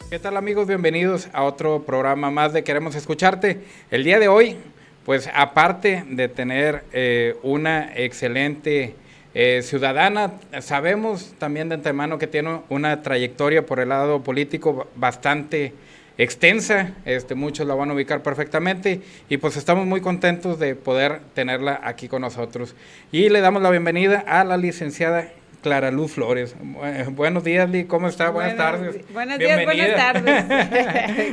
¿Qué tal, amigos? Bienvenidos a otro programa más de Queremos Escucharte. El día de hoy, pues aparte de tener una excelente ciudadana, sabemos también de antemano que tiene una trayectoria por el lado político bastante extensa, muchos la van a ubicar perfectamente y pues estamos muy contentos de poder tenerla aquí con nosotros. Y le damos la bienvenida a la licenciada Clara Luz Flores. Buenos días, Li, ¿cómo está? Buenas tardes. Buenos días, buenas tardes.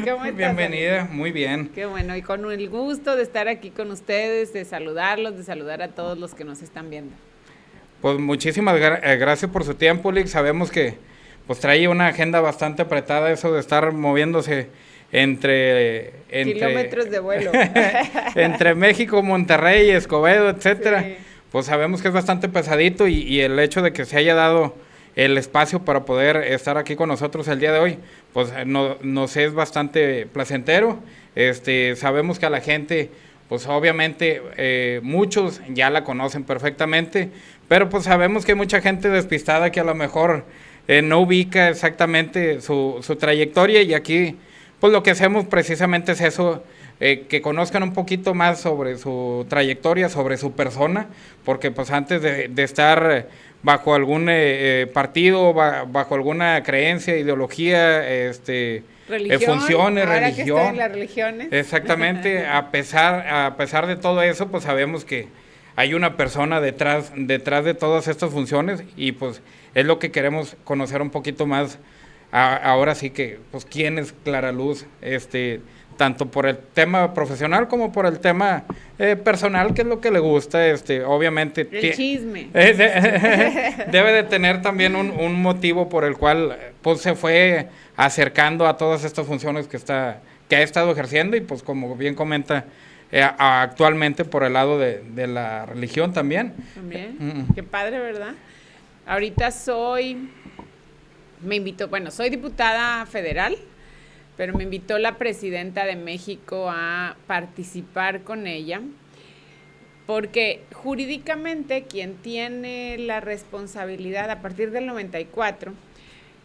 ¿Cómo estás? Bienvenida, muy bien. Qué bueno, y con el gusto de estar aquí con ustedes, de saludarlos, de saludar a todos los que nos están viendo. Pues muchísimas gracias por su tiempo, Li. Sabemos que pues trae una agenda bastante apretada, eso de estar moviéndose entre kilómetros de vuelo. entre México, Monterrey, Escobedo, etcétera. Sí. Pues sabemos que es bastante pesadito y el hecho de que se haya dado el espacio para poder estar aquí con nosotros el día de hoy, pues nos es bastante placentero. Sabemos que a la gente, pues obviamente muchos ya la conocen perfectamente, pero pues sabemos que hay mucha gente despistada que a lo mejor no ubica exactamente su trayectoria, y aquí pues lo que hacemos precisamente es eso, que conozcan un poquito más sobre su trayectoria, sobre su persona, porque pues antes de estar bajo algún partido, bajo alguna creencia, ideología, funciones, ahora religión. Que estoy en las religiones. Exactamente, a pesar de todo eso, pues sabemos que hay una persona detrás de todas estas funciones, y pues es lo que queremos conocer un poquito más. Ahora sí que, pues, ¿quién es Clara Luz? Tanto por el tema profesional como por el tema personal, que es lo que le gusta, obviamente. El chisme. Debe de tener también un motivo por el cual pues se fue acercando a todas estas funciones que ha estado ejerciendo, y pues como bien comenta, actualmente por el lado de la religión también. También, qué padre, ¿verdad? Ahorita soy diputada federal, pero me invitó la presidenta de México a participar con ella, porque jurídicamente quien tiene la responsabilidad a partir del 94,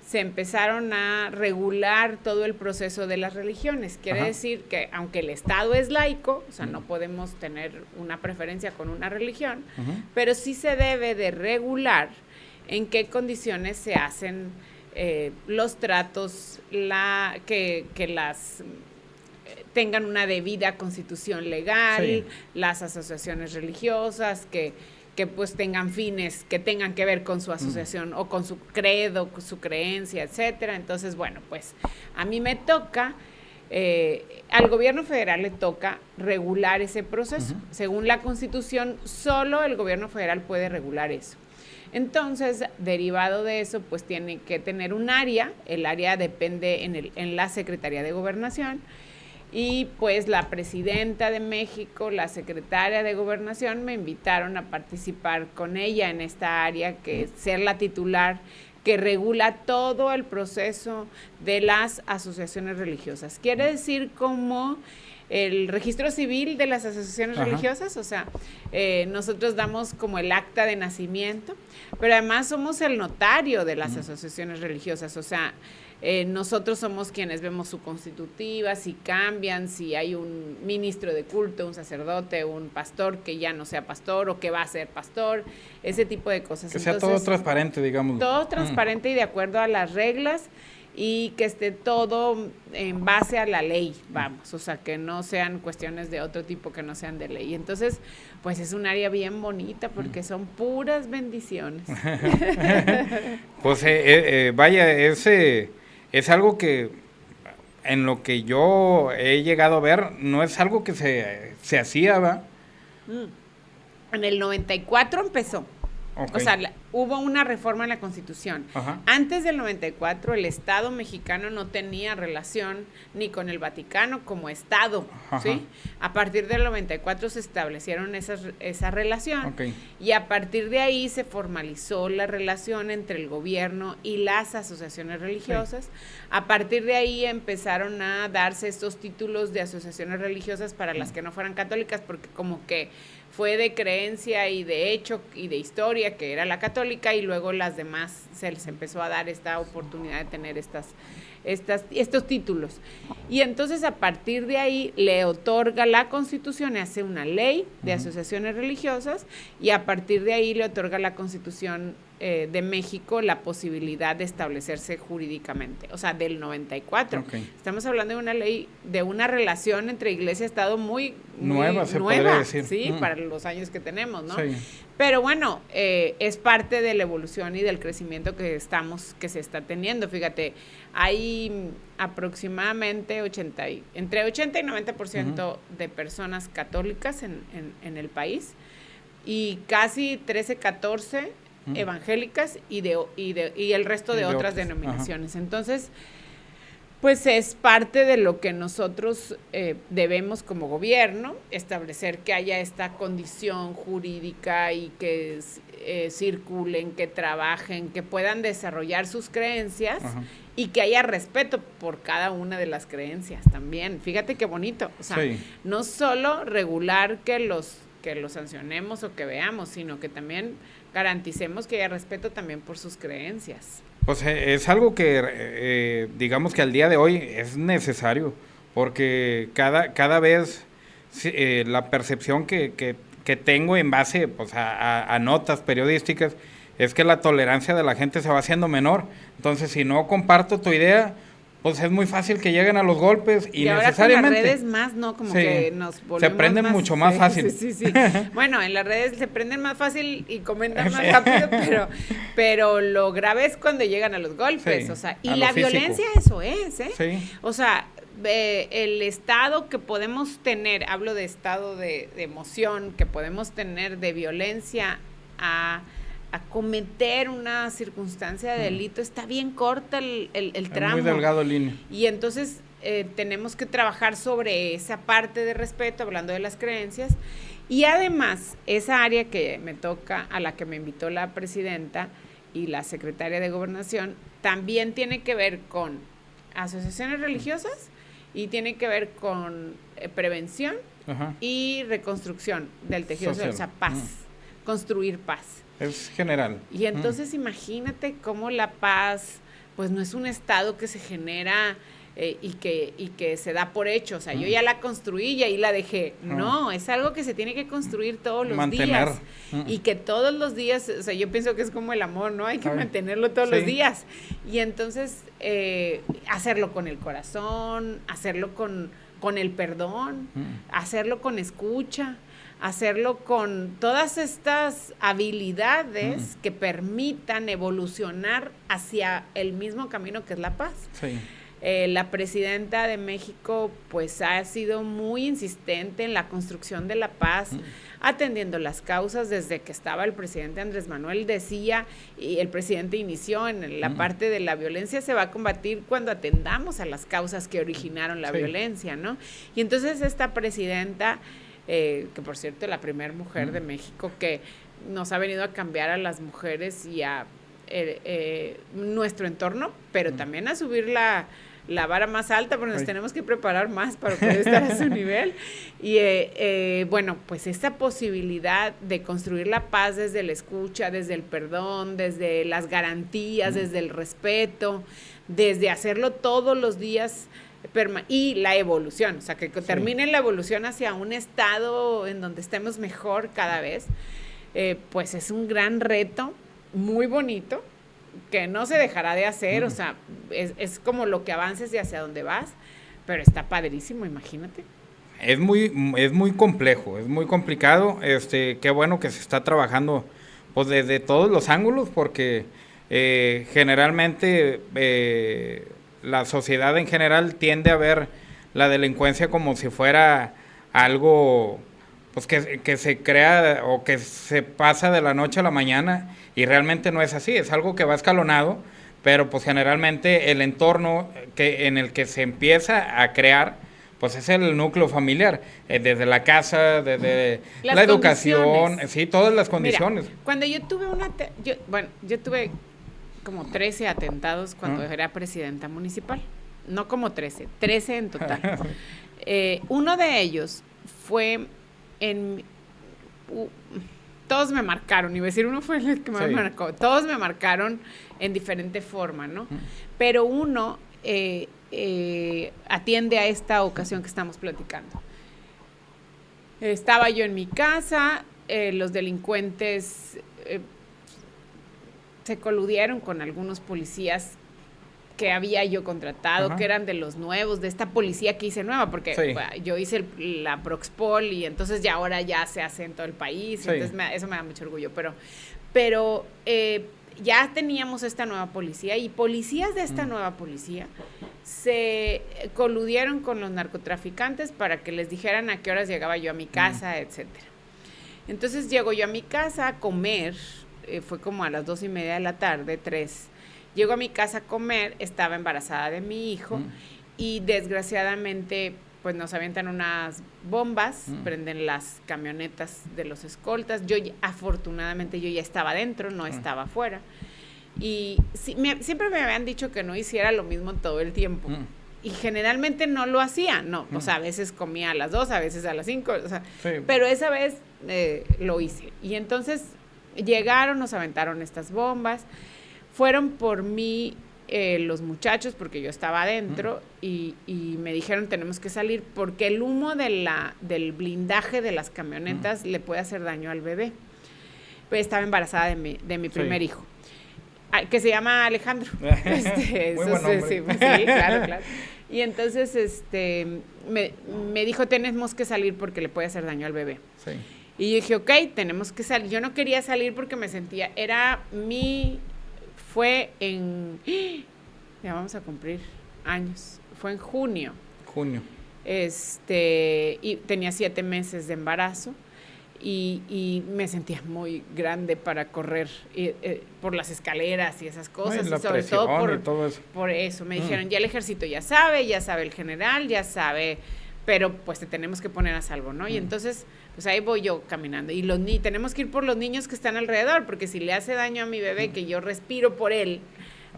se empezaron a regular todo el proceso de las religiones. Quiere decir que aunque el Estado es laico, o sea, no podemos tener una preferencia con una religión, pero sí se debe de regular en qué condiciones se hacen los tratos, que las tengan una debida constitución legal, sí, las asociaciones religiosas, que pues tengan fines que tengan que ver con su asociación o con su credo, con su creencia, etcétera. Entonces, bueno, pues a mí me toca, al gobierno federal le toca regular ese proceso. Según la Constitución, solo el gobierno federal puede regular eso. Entonces, derivado de eso, pues tiene que tener un área. El área depende en la Secretaría de Gobernación, y pues la presidenta de México, la secretaria de Gobernación, me invitaron a participar con ella en esta área, que es ser la titular que regula todo el proceso de las asociaciones religiosas. Quiere decir como el registro civil de las asociaciones religiosas, o sea, nosotros damos como el acta de nacimiento, pero además somos el notario de las asociaciones religiosas, o sea, nosotros somos quienes vemos su constitutiva, si cambian, si hay un ministro de culto, un sacerdote, un pastor que ya no sea pastor o que va a ser pastor, ese tipo de cosas. Que sea todo transparente, digamos. Todo transparente y de acuerdo a las reglas, y que esté todo en base a la ley, vamos, o sea, que no sean cuestiones de otro tipo que no sean de ley. Entonces, pues es un área bien bonita porque son puras bendiciones. Pues vaya, es algo que en lo que yo he llegado a ver, no es algo que se hacía, ¿va? En el 94 empezó. Okay. O sea, hubo una reforma en la Constitución. Antes del 94, el Estado mexicano no tenía relación ni con el Vaticano como Estado, ¿sí? A partir del 94 se establecieron esa relación, y a partir de ahí se formalizó la relación entre el gobierno y las asociaciones religiosas. Sí. A partir de ahí empezaron a darse estos títulos de asociaciones religiosas para las que no fueran católicas, porque como que fue de creencia y de hecho y de historia, que era la católica, y luego las demás se les empezó a dar esta oportunidad de tener estos títulos. Y entonces a partir de ahí le otorga la Constitución, hace una ley de asociaciones religiosas, y a partir de ahí le otorga la Constitución de México la posibilidad de establecerse jurídicamente, o sea, del 94. Okay. Estamos hablando de una ley, de una relación entre Iglesia y Estado muy nueva, se podría decir. Sí, para los años que tenemos, ¿no? Sí. Pero bueno, es parte de la evolución y del crecimiento que se está teniendo. Fíjate, hay aproximadamente entre 80 y 90% de personas católicas en el país, y casi 13, 14 evangélicas y el resto de otras denominaciones. Ajá. Entonces, pues es parte de lo que nosotros debemos como gobierno establecer, que haya esta condición jurídica y que circulen, que trabajen, que puedan desarrollar sus creencias. Ajá. Y que haya respeto por cada una de las creencias también. Fíjate qué bonito. O sea, sí. No solo regular que los sancionemos o que veamos, sino que también garanticemos que haya respeto también por sus creencias. Pues es algo que digamos que al día de hoy es necesario, porque cada vez la percepción que tengo en base pues a notas periodísticas es que la tolerancia de la gente se va haciendo menor. Entonces, si no comparto tu idea, pues es muy fácil que lleguen a los golpes y necesariamente. Ahora con las redes más, ¿no? Como sí, que nos volvemos se prenden mucho más fácil. Sí. Bueno, en las redes se prenden más fácil y comentan más rápido, pero lo grave es cuando llegan a los golpes, sí, o sea, y la violencia eso es, ¿eh? Sí. O sea, el estado que podemos tener, hablo de estado de emoción que podemos tener de violencia a cometer una circunstancia de delito, está bien corta el tramo. Muy delgado línea. Y entonces tenemos que trabajar sobre esa parte de respeto, hablando de las creencias, y además esa área que me toca, a la que me invitó la presidenta y la secretaria de Gobernación, también tiene que ver con asociaciones religiosas y tiene que ver con prevención. Ajá. Y reconstrucción del tejido social, o sea, paz, construir paz. Es general. Y entonces imagínate cómo la paz, pues no es un estado que se genera y que se da por hecho. O sea, yo ya la construí y ahí la dejé. No, es algo que se tiene que construir todos los días. Y que todos los días, o sea, yo pienso que es como el amor, ¿no? Hay que mantenerlo todos los días. Y entonces, hacerlo con el corazón, hacerlo con el perdón, hacerlo con escucha, hacerlo con todas estas habilidades que permitan evolucionar hacia el mismo camino que es la paz. Sí. La presidenta de México pues ha sido muy insistente en la construcción de la paz, atendiendo las causas. Desde que estaba el presidente Andrés Manuel decía, y el presidente inició en la parte de la violencia se va a combatir cuando atendamos a las causas que originaron la violencia, ¿no? Y entonces esta presidenta, que por cierto la primera mujer de México que nos ha venido a cambiar a las mujeres y a nuestro entorno, pero también a subir la vara más alta, porque nos tenemos que preparar más para poder estar a su nivel. Y bueno, pues esta posibilidad de construir la paz desde la escucha, desde el perdón, desde las garantías, desde el respeto, desde hacerlo todos los días, y la evolución, o sea, que termine la evolución hacia un estado en donde estemos mejor cada vez, pues es un gran reto, muy bonito, que no se dejará de hacer, o sea, es como lo que avances de hacia dónde vas, pero está padrísimo, imagínate. Es muy complejo, es muy complicado, qué bueno que se está trabajando pues desde todos los ángulos, porque generalmente la sociedad en general tiende a ver la delincuencia como si fuera algo pues que se crea o que se pasa de la noche a la mañana, y realmente no es así, es algo que va escalonado, pero pues generalmente el entorno en el que se empieza a crear pues es el núcleo familiar, desde la casa, desde la educación, sí, todas las condiciones. Mira, cuando yo tuve yo tuve como 13 atentados cuando era presidenta municipal, no como 13 en total. Uno de ellos fue todos me marcaron, iba a decir, uno fue el que me marcó, todos me marcaron en diferente forma, ¿no? Pero uno atiende a esta ocasión que estamos platicando. Estaba yo en mi casa, los delincuentes se coludieron con algunos policías que había yo contratado, que eran de los nuevos, de esta policía que hice nueva, porque yo hice la Proxpol y entonces ya ahora ya se hace en todo el país, entonces eso me da mucho orgullo, pero ya teníamos esta nueva policía y policías de esta nueva policía se coludieron con los narcotraficantes para que les dijeran a qué horas llegaba yo a mi casa, etcétera. Entonces llego yo a mi casa a comer, fue como a las 2:30 de la tarde, 3. Llego a mi casa a comer, estaba embarazada de mi hijo y desgraciadamente pues nos avientan unas bombas, prenden las camionetas de los escoltas. Afortunadamente yo ya estaba dentro, no estaba afuera. Y siempre me habían dicho que no hiciera lo mismo todo el tiempo. Y generalmente no lo hacía, no. O sea, a veces comía a las 2, a veces a las 5, o sea, pero esa vez lo hice. Y entonces llegaron, nos aventaron estas bombas. Fueron por mí los muchachos, porque yo estaba adentro, y me dijeron tenemos que salir, porque el humo del blindaje de las camionetas le puede hacer daño al bebé. Pues estaba embarazada de mi primer hijo, que se llama Alejandro. Muy buen nombre. Sí, claro. Y entonces me dijo tenemos que salir porque le puede hacer daño al bebé. Sí. Y yo dije, ok, tenemos que salir. Yo no quería salir porque me sentía, fue ya vamos a cumplir años, fue en junio. Y tenía 7 meses de embarazo y me sentía muy grande para correr por las escaleras y esas cosas. Y sobre todo por eso. Me dijeron, ya el ejército ya sabe el general, ya sabe, pero pues te tenemos que poner a salvo, ¿no? Y entonces, pues ahí voy yo caminando. Y tenemos que ir por los niños que están alrededor, porque si le hace daño a mi bebé, que yo respiro por él,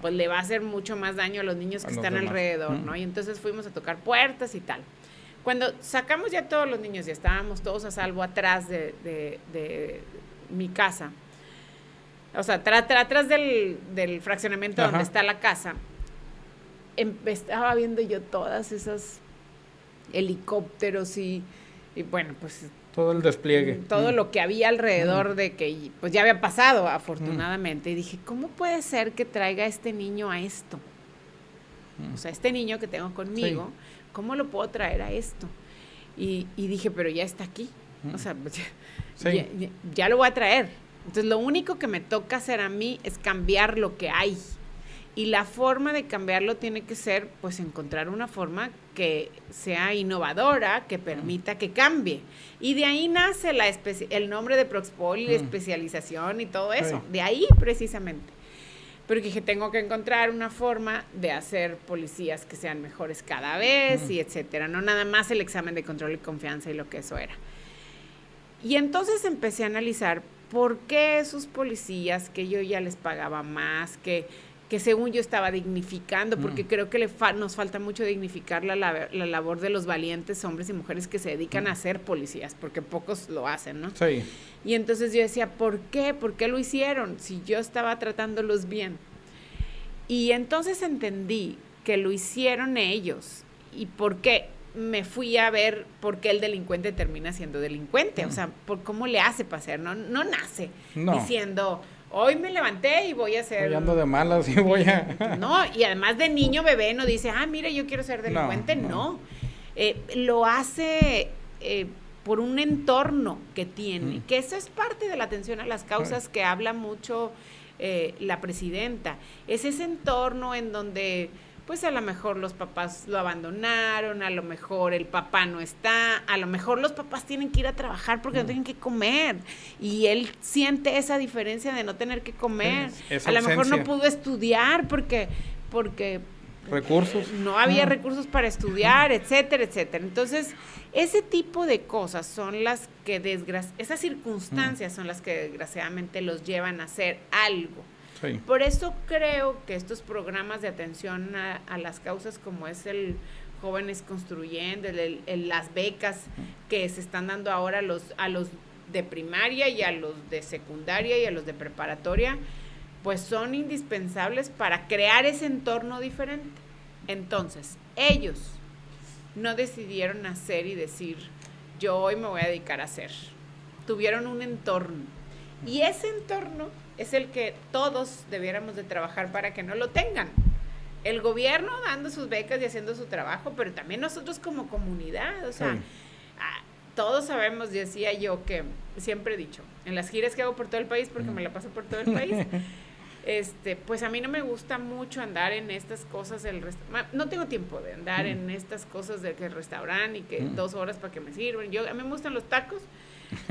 pues le va a hacer mucho más daño a los niños que están alrededor, ¿no? Y entonces fuimos a tocar puertas y tal. Cuando sacamos ya todos los niños y estábamos todos a salvo atrás de mi casa, o sea, atrás del fraccionamiento donde está la casa, estaba viendo yo todas esas helicópteros y bueno, pues todo el despliegue. Todo lo que había alrededor de que pues ya había pasado, afortunadamente. Y dije, ¿cómo puede ser que traiga este niño a esto? O sea, este niño que tengo conmigo, ¿cómo lo puedo traer a esto? Y dije, pero ya está aquí. O sea, pues ya lo voy a traer. Entonces, lo único que me toca hacer a mí es cambiar lo que hay. Y la forma de cambiarlo tiene que ser, pues, encontrar una forma que sea innovadora, que permita que cambie. Y de ahí nace el nombre de Proxpol y la especialización y todo eso. De ahí, precisamente. Pero dije, tengo que encontrar una forma de hacer policías que sean mejores cada vez y etcétera. No nada más el examen de control y confianza y lo que eso era. Y entonces empecé a analizar por qué esos policías que yo ya les pagaba más, que según yo estaba dignificando, porque creo que nos falta mucho dignificar la labor de los valientes hombres y mujeres que se dedican a ser policías, porque pocos lo hacen, ¿no? Sí. Y entonces yo decía, ¿por qué? ¿Por qué lo hicieron? Si yo estaba tratándolos bien. Y entonces entendí que lo hicieron ellos. ¿Y por qué? Me fui a ver por qué el delincuente termina siendo delincuente. O sea, por cómo le hace para ser. No nace diciendo, hoy me levanté y voy a ser... Hoy ando de malas y voy a... No, y además de niño bebé no dice, mire, yo quiero ser delincuente. No. Lo hace por un entorno que tiene, que eso es parte de la atención a las causas que habla mucho la presidenta. Es ese entorno en donde... pues a lo mejor los papás lo abandonaron, a lo mejor el papá no está, a lo mejor los papás tienen que ir a trabajar porque no tienen que comer, y él siente esa diferencia de no tener que comer. A lo mejor no pudo estudiar porque recursos. No había recursos para estudiar, etcétera, etcétera. Entonces, ese tipo de cosas son las que esas circunstancias son las que desgraciadamente los llevan a hacer algo. Sí. Por eso creo que estos programas de atención a las causas, como es el Jóvenes Construyendo, las becas que se están dando ahora a los de primaria y a los de secundaria y a los de preparatoria, pues son indispensables para crear ese entorno diferente. Entonces, ellos no decidieron hacer y decir, yo hoy me voy a dedicar a hacer. Tuvieron un entorno. Y ese entorno es el que todos debiéramos de trabajar para que no lo tengan. El gobierno dando sus becas y haciendo su trabajo, pero también nosotros como comunidad, o sea, todos sabemos, decía yo, que siempre he dicho, en las giras que hago por todo el país, porque me la paso por todo el país, pues a mí no me gusta mucho andar en estas cosas no tengo tiempo de andar en estas cosas de que el restaurante y que 2 horas para que me sirvan. A mí me gustan los tacos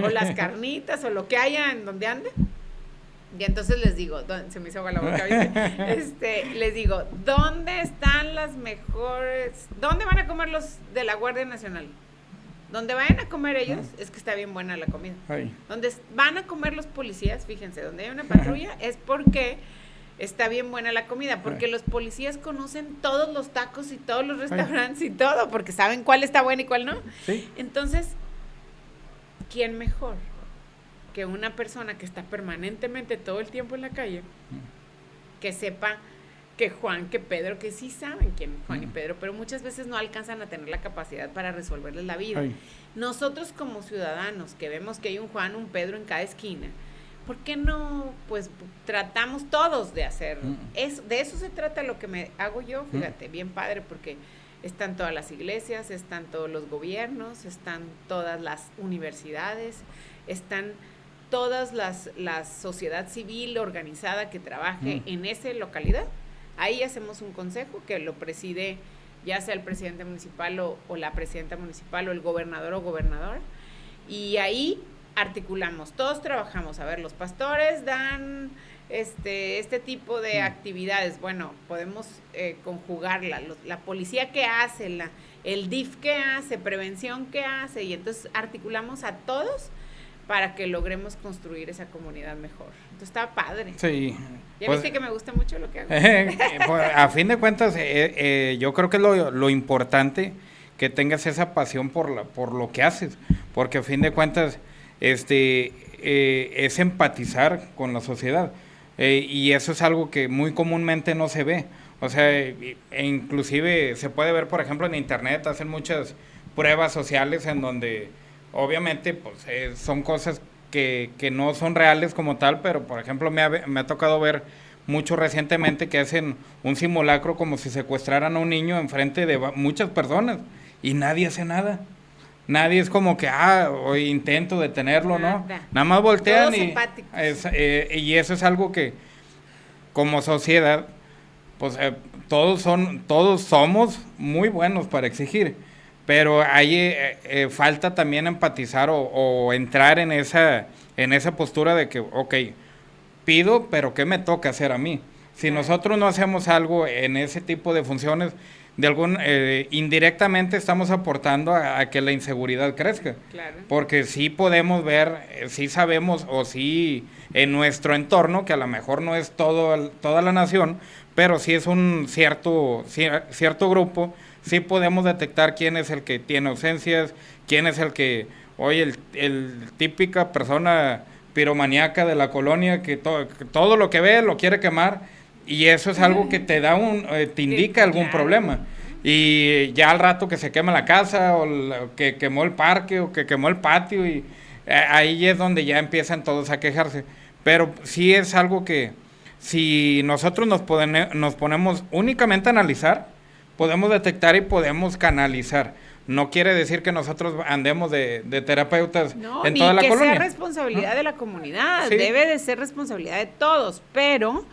o las carnitas o lo que haya en donde ande. Y entonces les digo, se me hizo agua la boca, ¿viste? Les digo, ¿dónde están las mejores? ¿Dónde van a comer los de la Guardia Nacional? Donde vayan a comer ellos, es que está bien buena la comida. Ay. Donde van a comer los policías, fíjense, donde hay una patrulla, es porque está bien buena la comida, porque los policías conocen todos los tacos y todos los restaurantes y todo, porque saben cuál está bueno y cuál no. ¿Sí? Entonces, ¿quién mejor que una persona que está permanentemente todo el tiempo en la calle, que sepa que Juan, que Pedro, que sí saben quién es Juan y Pedro, pero muchas veces no alcanzan a tener la capacidad para resolverles la vida? Ay. Nosotros como ciudadanos que vemos que hay un Juan, un Pedro en cada esquina, ¿por qué no, pues, tratamos todos de hacerlo? De eso se trata lo que me hago yo, fíjate, bien padre, porque están todas las iglesias, están todos los gobiernos, están todas las universidades, están todas la sociedad civil organizada que trabaje en esa localidad. Ahí hacemos un consejo que lo preside ya sea el presidente municipal o la presidenta municipal o el gobernador o gobernadora, y ahí articulamos, todos trabajamos. A ver, los pastores dan este tipo de actividades, bueno, podemos conjugarla, la policía que hace, el DIF que hace, prevención que hace, y entonces articulamos a todos para que logremos construir esa comunidad mejor. Entonces está padre. Sí. Ya pues, viste que me gusta mucho lo que hago. Pues, a fin de cuentas, yo creo que es lo importante que tengas esa pasión por lo que haces, porque a fin de cuentas es empatizar con la sociedad, y eso es algo que muy comúnmente no se ve. O sea, inclusive se puede ver, por ejemplo, en internet, hacen muchas pruebas sociales en donde obviamente pues son cosas que no son reales como tal, pero por ejemplo me ha tocado ver mucho recientemente que hacen un simulacro como si secuestraran a un niño enfrente de muchas personas y nadie hace nada. Nadie es como que, o intento detenerlo, ¿no? Nada más voltean. Y eso es algo que como sociedad, pues todos somos muy buenos para exigir, pero ahí falta también empatizar o entrar en esa postura de que, ok, pido, pero ¿qué me toca hacer a mí? Si nosotros no hacemos algo en ese tipo de funciones, indirectamente estamos aportando a que la inseguridad crezca. Claro. Porque sí podemos ver, sí sabemos, o sí en nuestro entorno, que a lo mejor no es toda la nación, pero sí es un cierto grupo, sí podemos detectar quién es el que tiene ausencias, quién es el que, oye, el típica persona piromaníaca de la colonia que todo lo que ve lo quiere quemar, y eso es algo que te da te indica algún problema. Y ya al rato que se quema la casa, o que quemó el parque, o que quemó el patio, y ahí es donde ya empiezan todos a quejarse. Pero sí es algo que si nosotros nos ponemos únicamente a analizar, podemos detectar y podemos canalizar. No quiere decir que nosotros andemos de terapeutas en toda la colonia. No, ni que sea responsabilidad de la comunidad, sí. Debe de ser responsabilidad de todos, pero,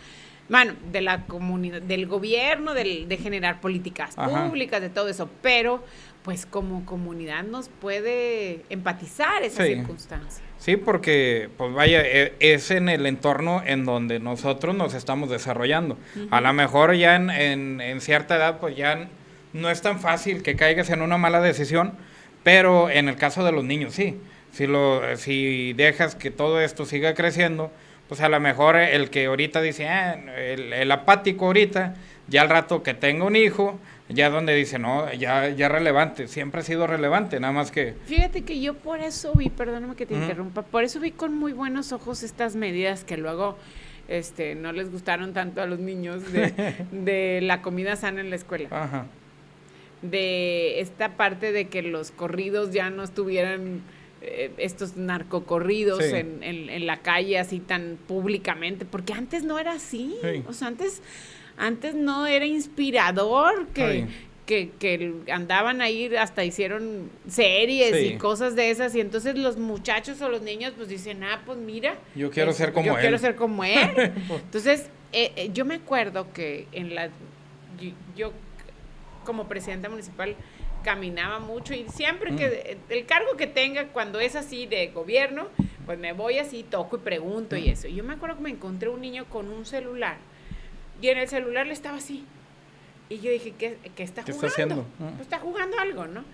bueno, de la comunidad, del gobierno, de generar políticas públicas, de todo eso, pero pues como comunidad nos puede empatizar esa circunstancia. Sí, porque, pues vaya, es en el entorno en donde nosotros nos estamos desarrollando. A lo mejor ya en cierta edad, pues ya no es tan fácil que caigas en una mala decisión, pero en el caso de los niños, sí. Si dejas que todo esto siga creciendo, pues a lo mejor el que ahorita dice, el apático ahorita, Ya al rato que tenga un hijo, ya donde dice, no, ya es relevante, siempre ha sido relevante, nada más que... Fíjate que yo por eso vi, perdóname que te interrumpa, por eso vi con muy buenos ojos estas medidas que luego no les gustaron tanto a los niños de la comida sana en la escuela. Ajá. De esta parte de que los corridos ya no estuvieran, estos narcocorridos Sí. en la calle así tan públicamente, porque antes no era así, Sí. o sea, antes no era inspirador que... Sí. Que andaban ahí, hasta hicieron series Sí. y cosas de esas, y entonces los muchachos o los niños pues dicen, pues mira, Yo quiero ser como él. quiero ser como él. Entonces, yo me acuerdo que yo como presidenta municipal caminaba mucho y siempre que el cargo que tenga, cuando es así de gobierno, pues me voy así, toco y pregunto y eso. Y yo me acuerdo que me encontré un niño con un celular y en el celular le estaba así. Y yo dije, ¿qué está ¿Qué jugando? está haciendo? Pues está jugando algo, ¿no?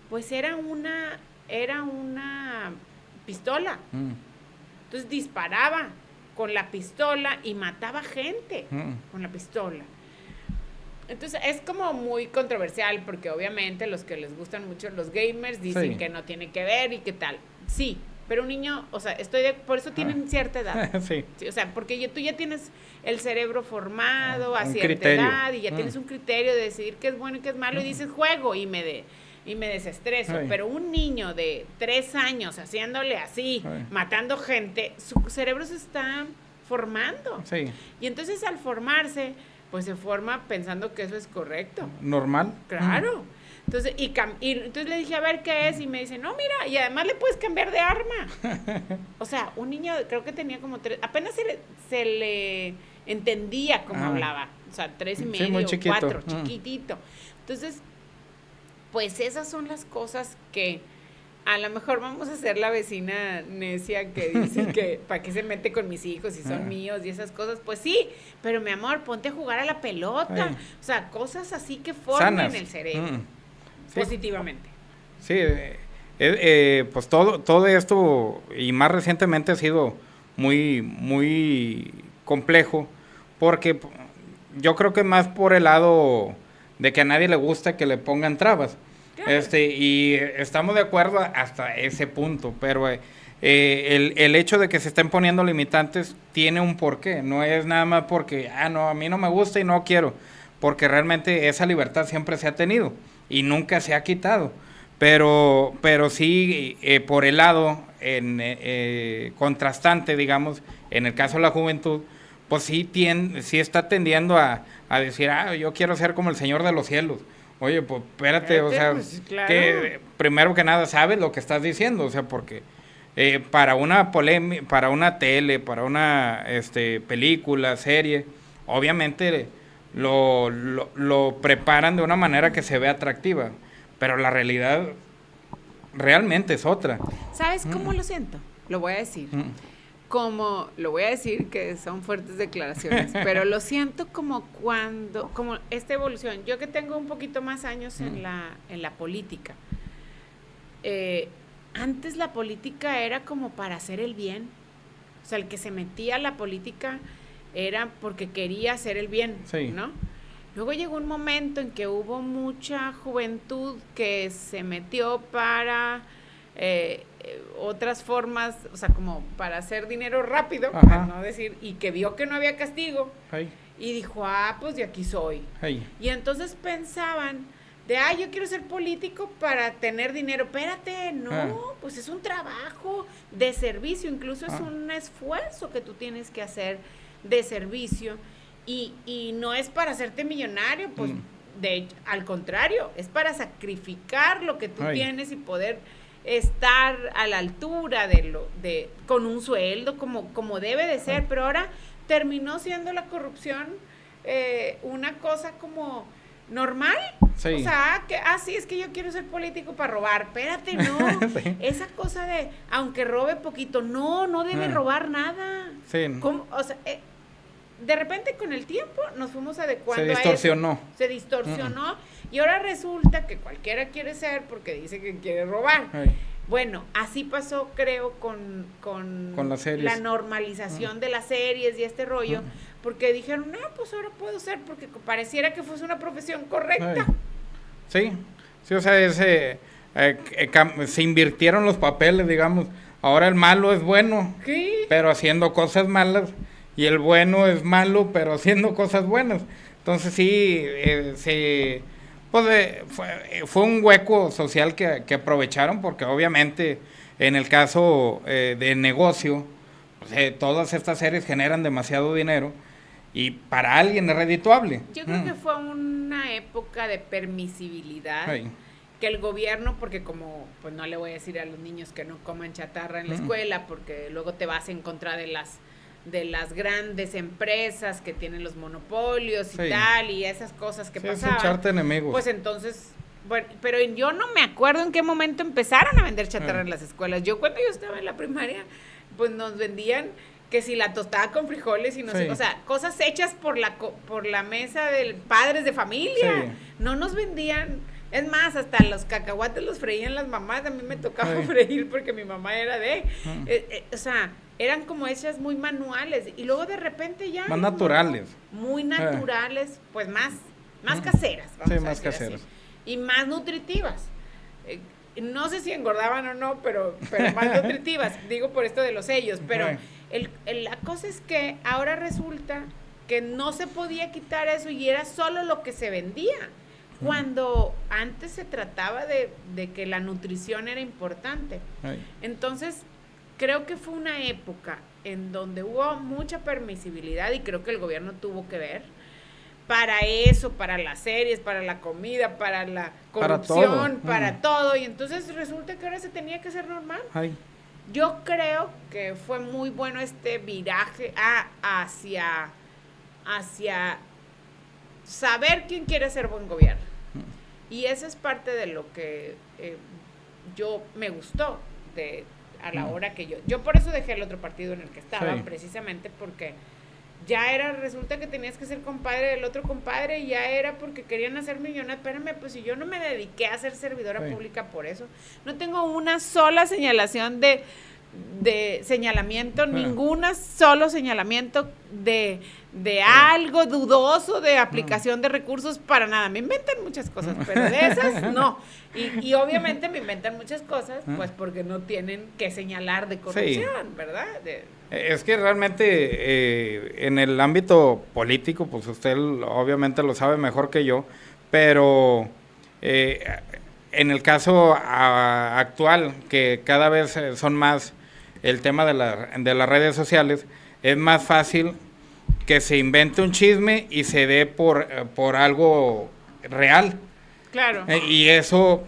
Pues era una pistola. Entonces disparaba con la pistola y mataba gente con la pistola. Entonces es como muy controversial porque obviamente los que les gustan mucho los gamers dicen Sí. que no tiene que ver y qué tal. Sí, pero un niño, o sea, por eso tienen cierta edad. Sí. Sí, o sea, porque tú ya tienes el cerebro formado a Un cierta criterio. edad y ya tienes un criterio de decidir qué es bueno y qué es malo y dices juego y me desestreso. Ay. Pero un niño de 3 años haciéndole así, Ay. matando gente, su cerebro se está formando. Sí. Y entonces al formarse, pues se forma pensando que eso es correcto. ¿Normal? Claro. Entonces, y entonces le dije, a ver qué es, y me dice, no, mira, y además le puedes cambiar de arma. O sea, un niño, creo que tenía como 3, apenas se le entendía cómo hablaba. O sea, 3 y medio, muy chiquito. 4, chiquitito. Entonces, pues esas son las cosas que a lo mejor vamos a ser la vecina necia que dice que para qué se mete con mis hijos si son míos y esas cosas. Pues sí, pero mi amor, ponte a jugar a la pelota. Ay. O sea, cosas así que formen Sanas. el cerebro. Sí. Positivamente. Sí, pues todo esto y más recientemente ha sido muy, muy complejo porque yo creo que más por el lado de que a nadie le gusta que le pongan trabas. Claro. Y estamos de acuerdo hasta ese punto, pero el hecho de que se estén poniendo limitantes tiene un porqué, no es nada más porque, no, a mí no me gusta y no quiero, porque realmente esa libertad siempre se ha tenido y nunca se ha quitado, pero sí por el lado contrastante, digamos, en el caso de la juventud, pues sí está tendiendo a decir, yo quiero ser como el Señor de los cielos. Oye, pues espérate, o sea, pues, claro. que primero que nada sabes lo que estás diciendo, o sea, porque para una para una tele, para una película, serie, obviamente lo preparan de una manera que se ve atractiva, pero la realidad realmente es otra. ¿Sabes cómo lo siento? Lo voy a decir. Lo voy a decir que son fuertes declaraciones, pero lo siento como esta evolución. Yo que tengo un poquito más años en la política, antes la política era como para hacer el bien. O sea, el que se metía a la política era porque quería hacer el bien, Sí. ¿no? Luego llegó un momento en que hubo mucha juventud que se metió para otras formas, o sea, como para hacer dinero rápido, Ajá. para no decir, y que vio que no había castigo, Ay, y dijo, pues de aquí soy. ay. Y entonces pensaban de, yo quiero ser político para tener dinero. Espérate, no, pues es un trabajo de servicio, incluso es un esfuerzo que tú tienes que hacer de servicio, y no es para hacerte millonario, pues al contrario, es para sacrificar lo que tú tienes y poder estar a la altura con un sueldo como debe de ser, pero ahora terminó siendo la corrupción una cosa como normal. Sí. O sea, sí, es que yo quiero ser político para robar. Espérate, no. Sí. Esa cosa de, aunque robe poquito, no debe robar nada. Sí. O sea, de repente con el tiempo nos fuimos adecuando Se distorsionó. a eso. Se distorsionó. Y ahora resulta que cualquiera quiere ser porque dice que quiere robar. Ay. Bueno, así pasó, creo, con las series. la normalización de las series y este rollo, porque dijeron, pues ahora puedo ser, porque pareciera que fuese una profesión correcta. Sí, o sea, se invirtieron los papeles, digamos. Ahora el malo es bueno, ¿Sí? pero haciendo cosas malas, y el bueno es malo, pero haciendo cosas buenas. Entonces sí, fue un hueco social que aprovecharon, porque obviamente en el caso de negocio, todas estas series generan demasiado dinero y para alguien es redituable. Yo creo que fue una época de permisibilidad. Ay. Que el gobierno, porque como pues no le voy a decir a los niños que no coman chatarra en la escuela, porque luego te vas en contra de las grandes empresas que tienen los monopolios y tal, y esas cosas que pasaban. Es echarte enemigos. Pues entonces, bueno, pero yo no me acuerdo en qué momento empezaron a vender chatarra en las escuelas. Yo cuando yo estaba en la primaria, pues nos vendían que si la tostada con frijoles y no sé, o sea, cosas hechas por la mesa de padres de familia. No nos vendían. Es más, hasta los cacahuates los freían las mamás. A mí me tocaba freír porque mi mamá era o sea, eran como hechas muy manuales. Y luego de repente ya... Más naturales. Muy naturales, pues más caseras. Vamos a más decir caseras. Así. Y más nutritivas. No sé si engordaban o no, pero más nutritivas. Digo por esto de los sellos. Pero la cosa es que ahora resulta que no se podía quitar eso y era solo lo que se vendía. Cuando antes se trataba de que la nutrición era importante. Entonces, creo que fue una época en donde hubo mucha permisibilidad y creo que el gobierno tuvo que ver para eso, para las series, para la comida, para la corrupción, para todo. Y entonces resulta que ahora se tenía que hacer normal. Yo creo que fue muy bueno este viraje hacia saber quién quiere ser buen gobierno. Y eso es parte de lo que yo me gustó a la hora que yo por eso dejé el otro partido en el que estaba, precisamente porque resulta que tenías que ser compadre del otro compadre y ya era porque querían hacer millonarios. Espérame, pues si yo no me dediqué a ser servidora pública por eso, no tengo una sola señalación de señalamiento, ninguna solo señalamiento de algo dudoso de aplicación de recursos para nada. Me inventan muchas cosas, pero de esas no. Y obviamente me inventan muchas cosas, pues porque no tienen que señalar de corrupción, ¿verdad? Es que realmente en el ámbito político, pues usted obviamente lo sabe mejor que yo, pero en el caso actual, que cada vez son más el tema de las redes sociales, es más fácil que se invente un chisme y se dé por algo real. Claro. Y eso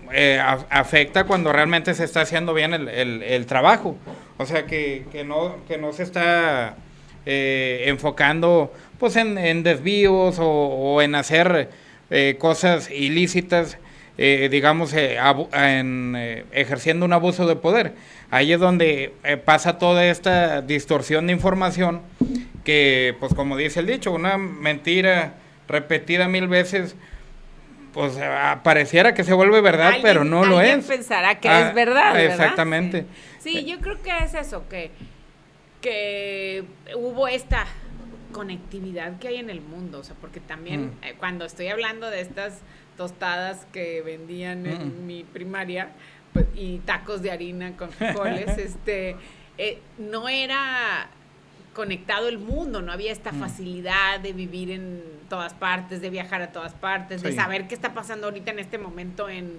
afecta cuando realmente se está haciendo bien el trabajo. O sea, que no se está enfocando pues en desvíos o en hacer cosas ilícitas, digamos, ejerciendo un abuso de poder. Ahí es donde pasa toda esta distorsión de información que, pues como dice el dicho, una mentira repetida 1000 veces, pues pareciera que se vuelve verdad, pero no lo es. Alguien pensará que es verdad, ¿verdad? Exactamente. Sí, yo creo que es eso, que hubo esta conectividad que hay en el mundo, o sea, porque también cuando estoy hablando de estas tostadas que vendían en mi primaria, pues, y tacos de harina con frijoles, no era conectado el mundo, no había esta facilidad de vivir en todas partes, de viajar a todas partes, de saber qué está pasando ahorita en este momento en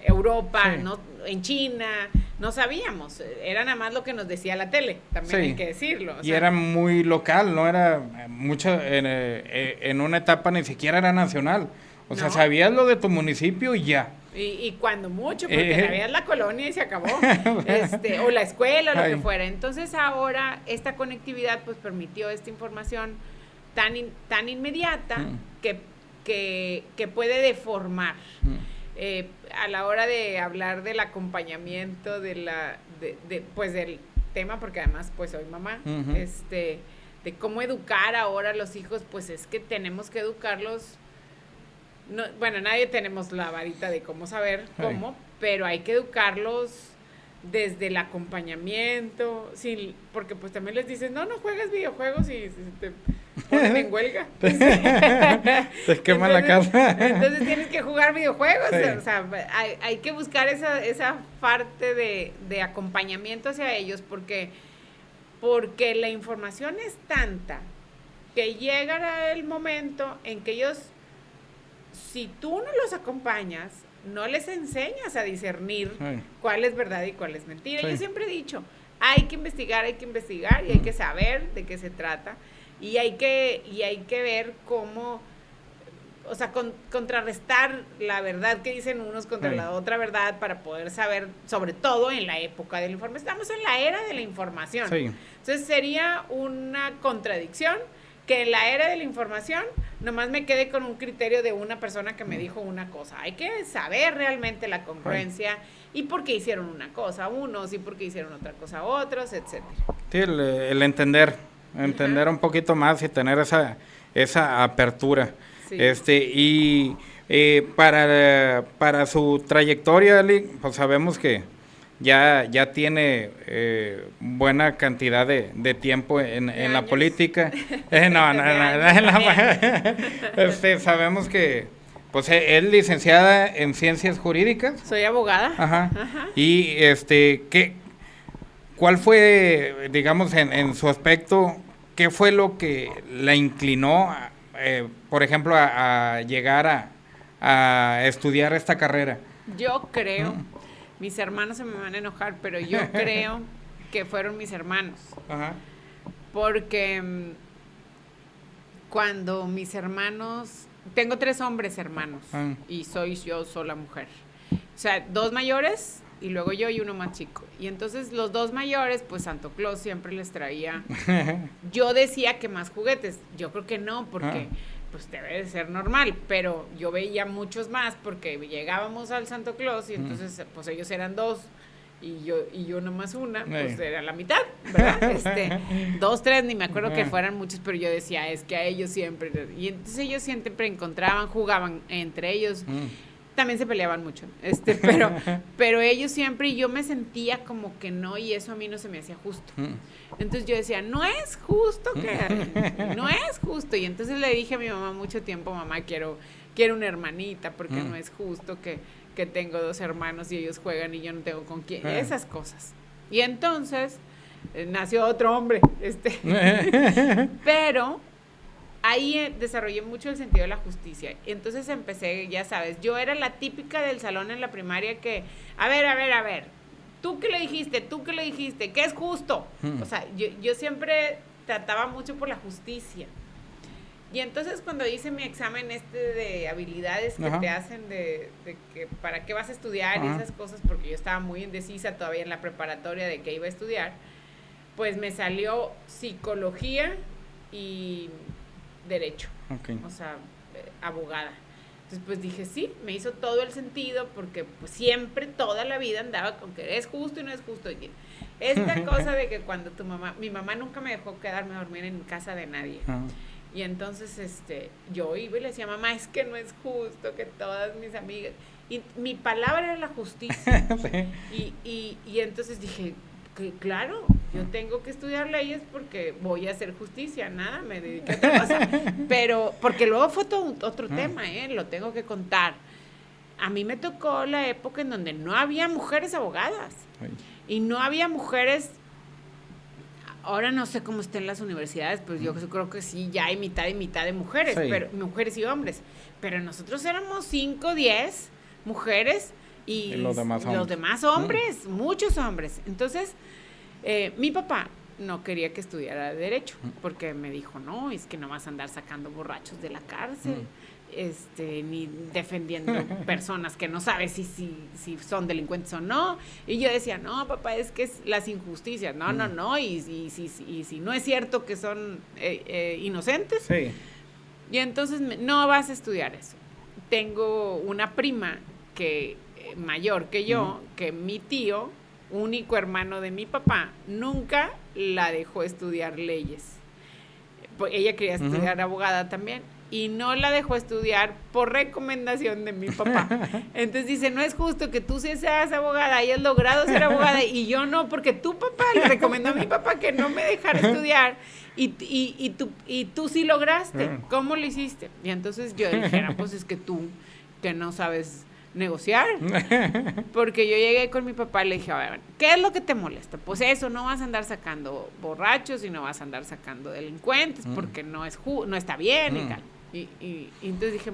Europa, ¿no? En China, no sabíamos, era nada más lo que nos decía la tele, también hay que decirlo. Y era muy local, no era mucho, en una etapa ni siquiera era nacional, o sea, sabías lo de tu municipio y ya. Y cuando mucho, porque sabías la colonia y se acabó, o la escuela, o lo que fuera. Entonces ahora esta conectividad pues permitió esta información tan inmediata que puede deformar. A la hora de hablar del acompañamiento pues del tema, porque además pues soy mamá, de cómo educar ahora a los hijos, pues es que tenemos que educarlos. No, bueno, nadie tenemos la varita de cómo saber cómo, pero hay que educarlos desde el acompañamiento, sí, porque pues también les dices, no juegas videojuegos y te ponen en huelga. Te queman la casa. Entonces tienes que jugar videojuegos, Sí. o sea, hay que buscar esa parte de acompañamiento hacia ellos, porque la información es tanta que llegará el momento en que ellos, si tú no los acompañas, no les enseñas a discernir cuál es verdad y cuál es mentira. Yo siempre he dicho, hay que investigar y hay que saber de qué se trata y hay que ver cómo, o sea, contrarrestar la verdad que dicen unos contra la otra verdad para poder saber, sobre todo en la época de la información. Estamos en la era de la información. Entonces sería una contradicción que en la era de la información nomás me quede con un criterio de una persona que me dijo una cosa. Hay que saber realmente la congruencia y por qué hicieron una cosa unos y por qué hicieron otra cosa otros, etcétera. Sí, el entender un poquito más y tener esa apertura. Sí. Para su trayectoria, Ali, pues sabemos que ya tiene buena cantidad de tiempo en la política. Sabemos que pues es licenciada en Ciencias Jurídicas. Soy abogada. Ajá. Y ¿cuál fue, digamos, en su aspecto, qué fue lo que la inclinó, por ejemplo, a llegar a estudiar esta carrera? Yo creo... Mis hermanos se me van a enojar, pero yo creo que fueron mis hermanos. Ajá. Porque cuando mis hermanos... Tengo 3 hombres hermanos y soy yo sola mujer. O sea, 2 mayores y luego yo y uno más chico. Y entonces los 2 mayores, pues Santo Claus siempre les traía... Yo decía que más juguetes. Yo creo que no, porque... pues debe de ser normal, pero yo veía muchos más porque llegábamos al Santo Claus y entonces pues ellos eran 2 y yo nomás una, pues era la mitad, ¿verdad? 2, 3, ni me acuerdo que fueran muchos, pero yo decía, es que a ellos siempre, y entonces ellos siempre encontraban, jugaban entre ellos, también se peleaban mucho, pero ellos siempre, y yo me sentía como que no, y eso a mí no se me hacía justo. Entonces yo decía, no es justo, y entonces le dije a mi mamá mucho tiempo, mamá, quiero una hermanita, porque no es justo que tengo 2 hermanos y ellos juegan y yo no tengo con quién, esas cosas. Y entonces nació otro hombre, pero ahí desarrollé mucho el sentido de la justicia. Y entonces empecé, ya sabes, yo era la típica del salón en la primaria que, a ver, ¿tú qué le dijiste? ¿Qué es justo? O sea, yo siempre trataba mucho por la justicia. Y entonces cuando hice mi examen de habilidades que te hacen de que para qué vas a estudiar y esas cosas, porque yo estaba muy indecisa todavía en la preparatoria de qué iba a estudiar, pues me salió psicología y derecho, o sea, abogada. Entonces pues dije, sí, me hizo todo el sentido porque pues siempre, toda la vida andaba con que es justo y no es justo. Y esta cosa de que cuando mi mamá nunca me dejó quedarme a dormir en casa de nadie. Y entonces yo iba y le decía, mamá, es que no es justo que todas mis amigas... Y mi palabra era la justicia. Y entonces dije, que claro, yo tengo que estudiar leyes porque voy a hacer justicia, nada, me dediqué a otra cosa. Pero, porque luego fue todo otro tema, lo tengo que contar. A mí me tocó la época en donde no había mujeres abogadas. Y no había mujeres... Ahora no sé cómo estén las universidades, pues yo creo que sí, ya hay mitad y mitad de mujeres, pero mujeres y hombres. Pero nosotros éramos 5, 10 mujeres y los demás hombres, muchos hombres. Entonces, mi papá no quería que estudiara Derecho, porque me dijo, no, es que no vas a andar sacando borrachos de la cárcel, ni defendiendo personas que no sabes si son delincuentes o no. Y yo decía, no, papá, es que es las injusticias, no, y si no es cierto que son inocentes. Y entonces, no vas a estudiar eso. Tengo una prima que mayor que yo, que mi tío, único hermano de mi papá, nunca la dejó estudiar leyes. Pues ella quería estudiar abogada también. y no la dejó estudiar por recomendación de mi papá. Entonces dice, no es justo que tú sí seas abogada, hayas logrado ser abogada y yo no, porque tu papá le recomendó a mi papá que no me dejara estudiar y tú sí lograste. ¿Cómo lo hiciste? Y entonces yo dije, pues es que tú, que no sabes negociar, porque yo llegué con mi papá y le dije, a ver, ¿qué es lo que te molesta? Pues eso, no vas a andar sacando borrachos y no vas a andar sacando delincuentes porque no está bien y tal. Y entonces dije,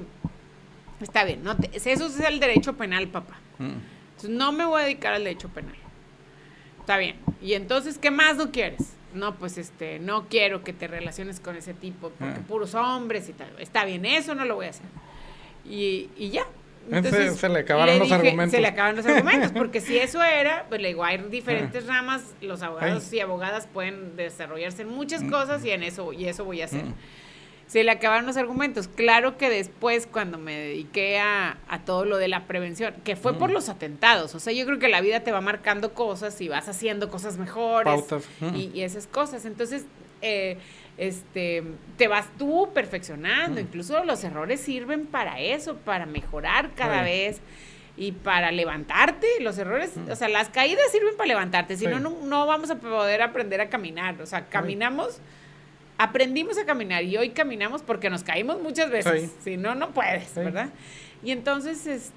está bien, eso es el derecho penal, papá. Entonces no me voy a dedicar al derecho penal. Está bien. Y entonces, ¿qué más no quieres? No, pues no quiero que te relaciones con ese tipo porque puros hombres y tal. Está bien, eso no lo voy a hacer. Y ya. Entonces, se le acabaron los argumentos. Se le acaban los argumentos, porque si eso era, pues le digo, hay diferentes ramas, los abogados y abogadas pueden desarrollarse en muchas cosas y eso voy a hacer. Se le acabaron los argumentos. Claro que después, cuando me dediqué a todo lo de la prevención, que fue por los atentados, o sea, yo creo que la vida te va marcando cosas y vas haciendo cosas mejores. Pautas. Y esas cosas. Entonces, te vas tú perfeccionando, incluso los errores sirven para eso, para mejorar cada vez y para levantarte. Los errores, o sea, las caídas sirven para levantarte, si no vamos a poder aprender a caminar. O sea, aprendimos a caminar y hoy caminamos porque nos caímos muchas veces, si no, no puedes, ¿verdad? Y entonces,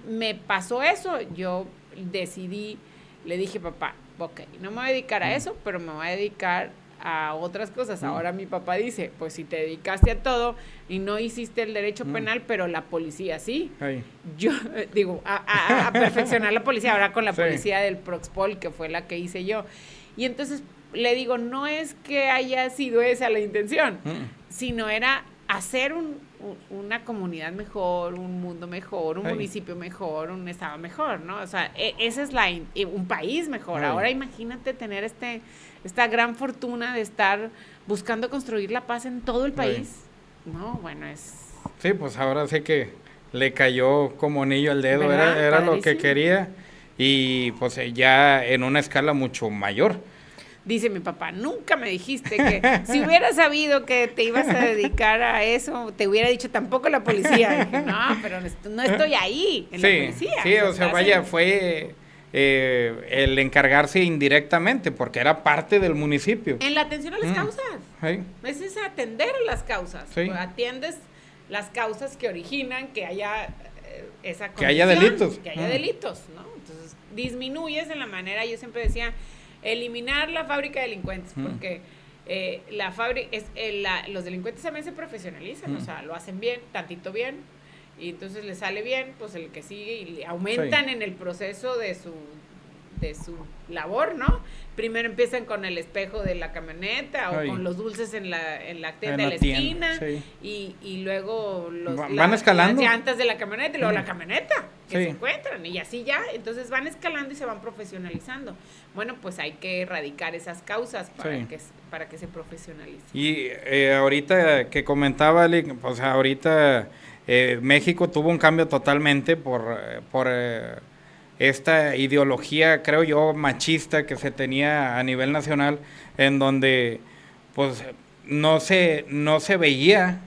me pasó eso, yo decidí, le dije, papá, ok, no me voy a dedicar a eso, pero me voy a dedicar a otras cosas. Ahora mi papá dice, pues si te dedicaste a todo y no hiciste el derecho penal, pero la policía sí. Yo digo, a perfeccionar la policía, ahora con la policía del Proxpol, que fue la que hice yo. Y entonces le digo, no es que haya sido esa la intención, sino era hacer una comunidad mejor, un mundo mejor, un municipio mejor, un estado mejor, ¿no? O sea, esa es un país mejor. Ahora imagínate tener esta gran fortuna de estar buscando construir la paz en todo el país. No, bueno, Sí, pues ahora sí que le cayó como anillo al dedo, era lo que quería y pues ya en una escala mucho mayor. Dice mi papá, nunca me dijiste que si hubiera sabido que te ibas a dedicar a eso, te hubiera dicho tampoco la policía. Dije, no, pero no estoy ahí en la policía. Sí, o sea, vaya, fue el encargarse indirectamente, porque era parte del municipio. En la atención a las causas. Es atender a las causas. Atiendes las causas que originan que haya esa condición. Que haya delitos. Que haya delitos, ¿no? Entonces, disminuyes en la manera, yo siempre decía, eliminar la fábrica de delincuentes, porque los delincuentes también se profesionalizan, o sea, lo hacen bien, tantito bien, y entonces le sale bien, pues el que sigue y le aumentan en el proceso de su labor, ¿no? Primero empiezan con el espejo de la camioneta o con los dulces en la tienda de la esquina y luego van escalando. Las llantas de la camioneta y luego la camioneta que se encuentran y así ya, entonces van escalando y se van profesionalizando. Bueno, pues hay que erradicar esas causas para que se profesionalicen. Y ahorita que comentaba Ali, pues ahorita México tuvo un cambio totalmente por esta ideología, creo yo, machista que se tenía a nivel nacional, en donde pues no se veía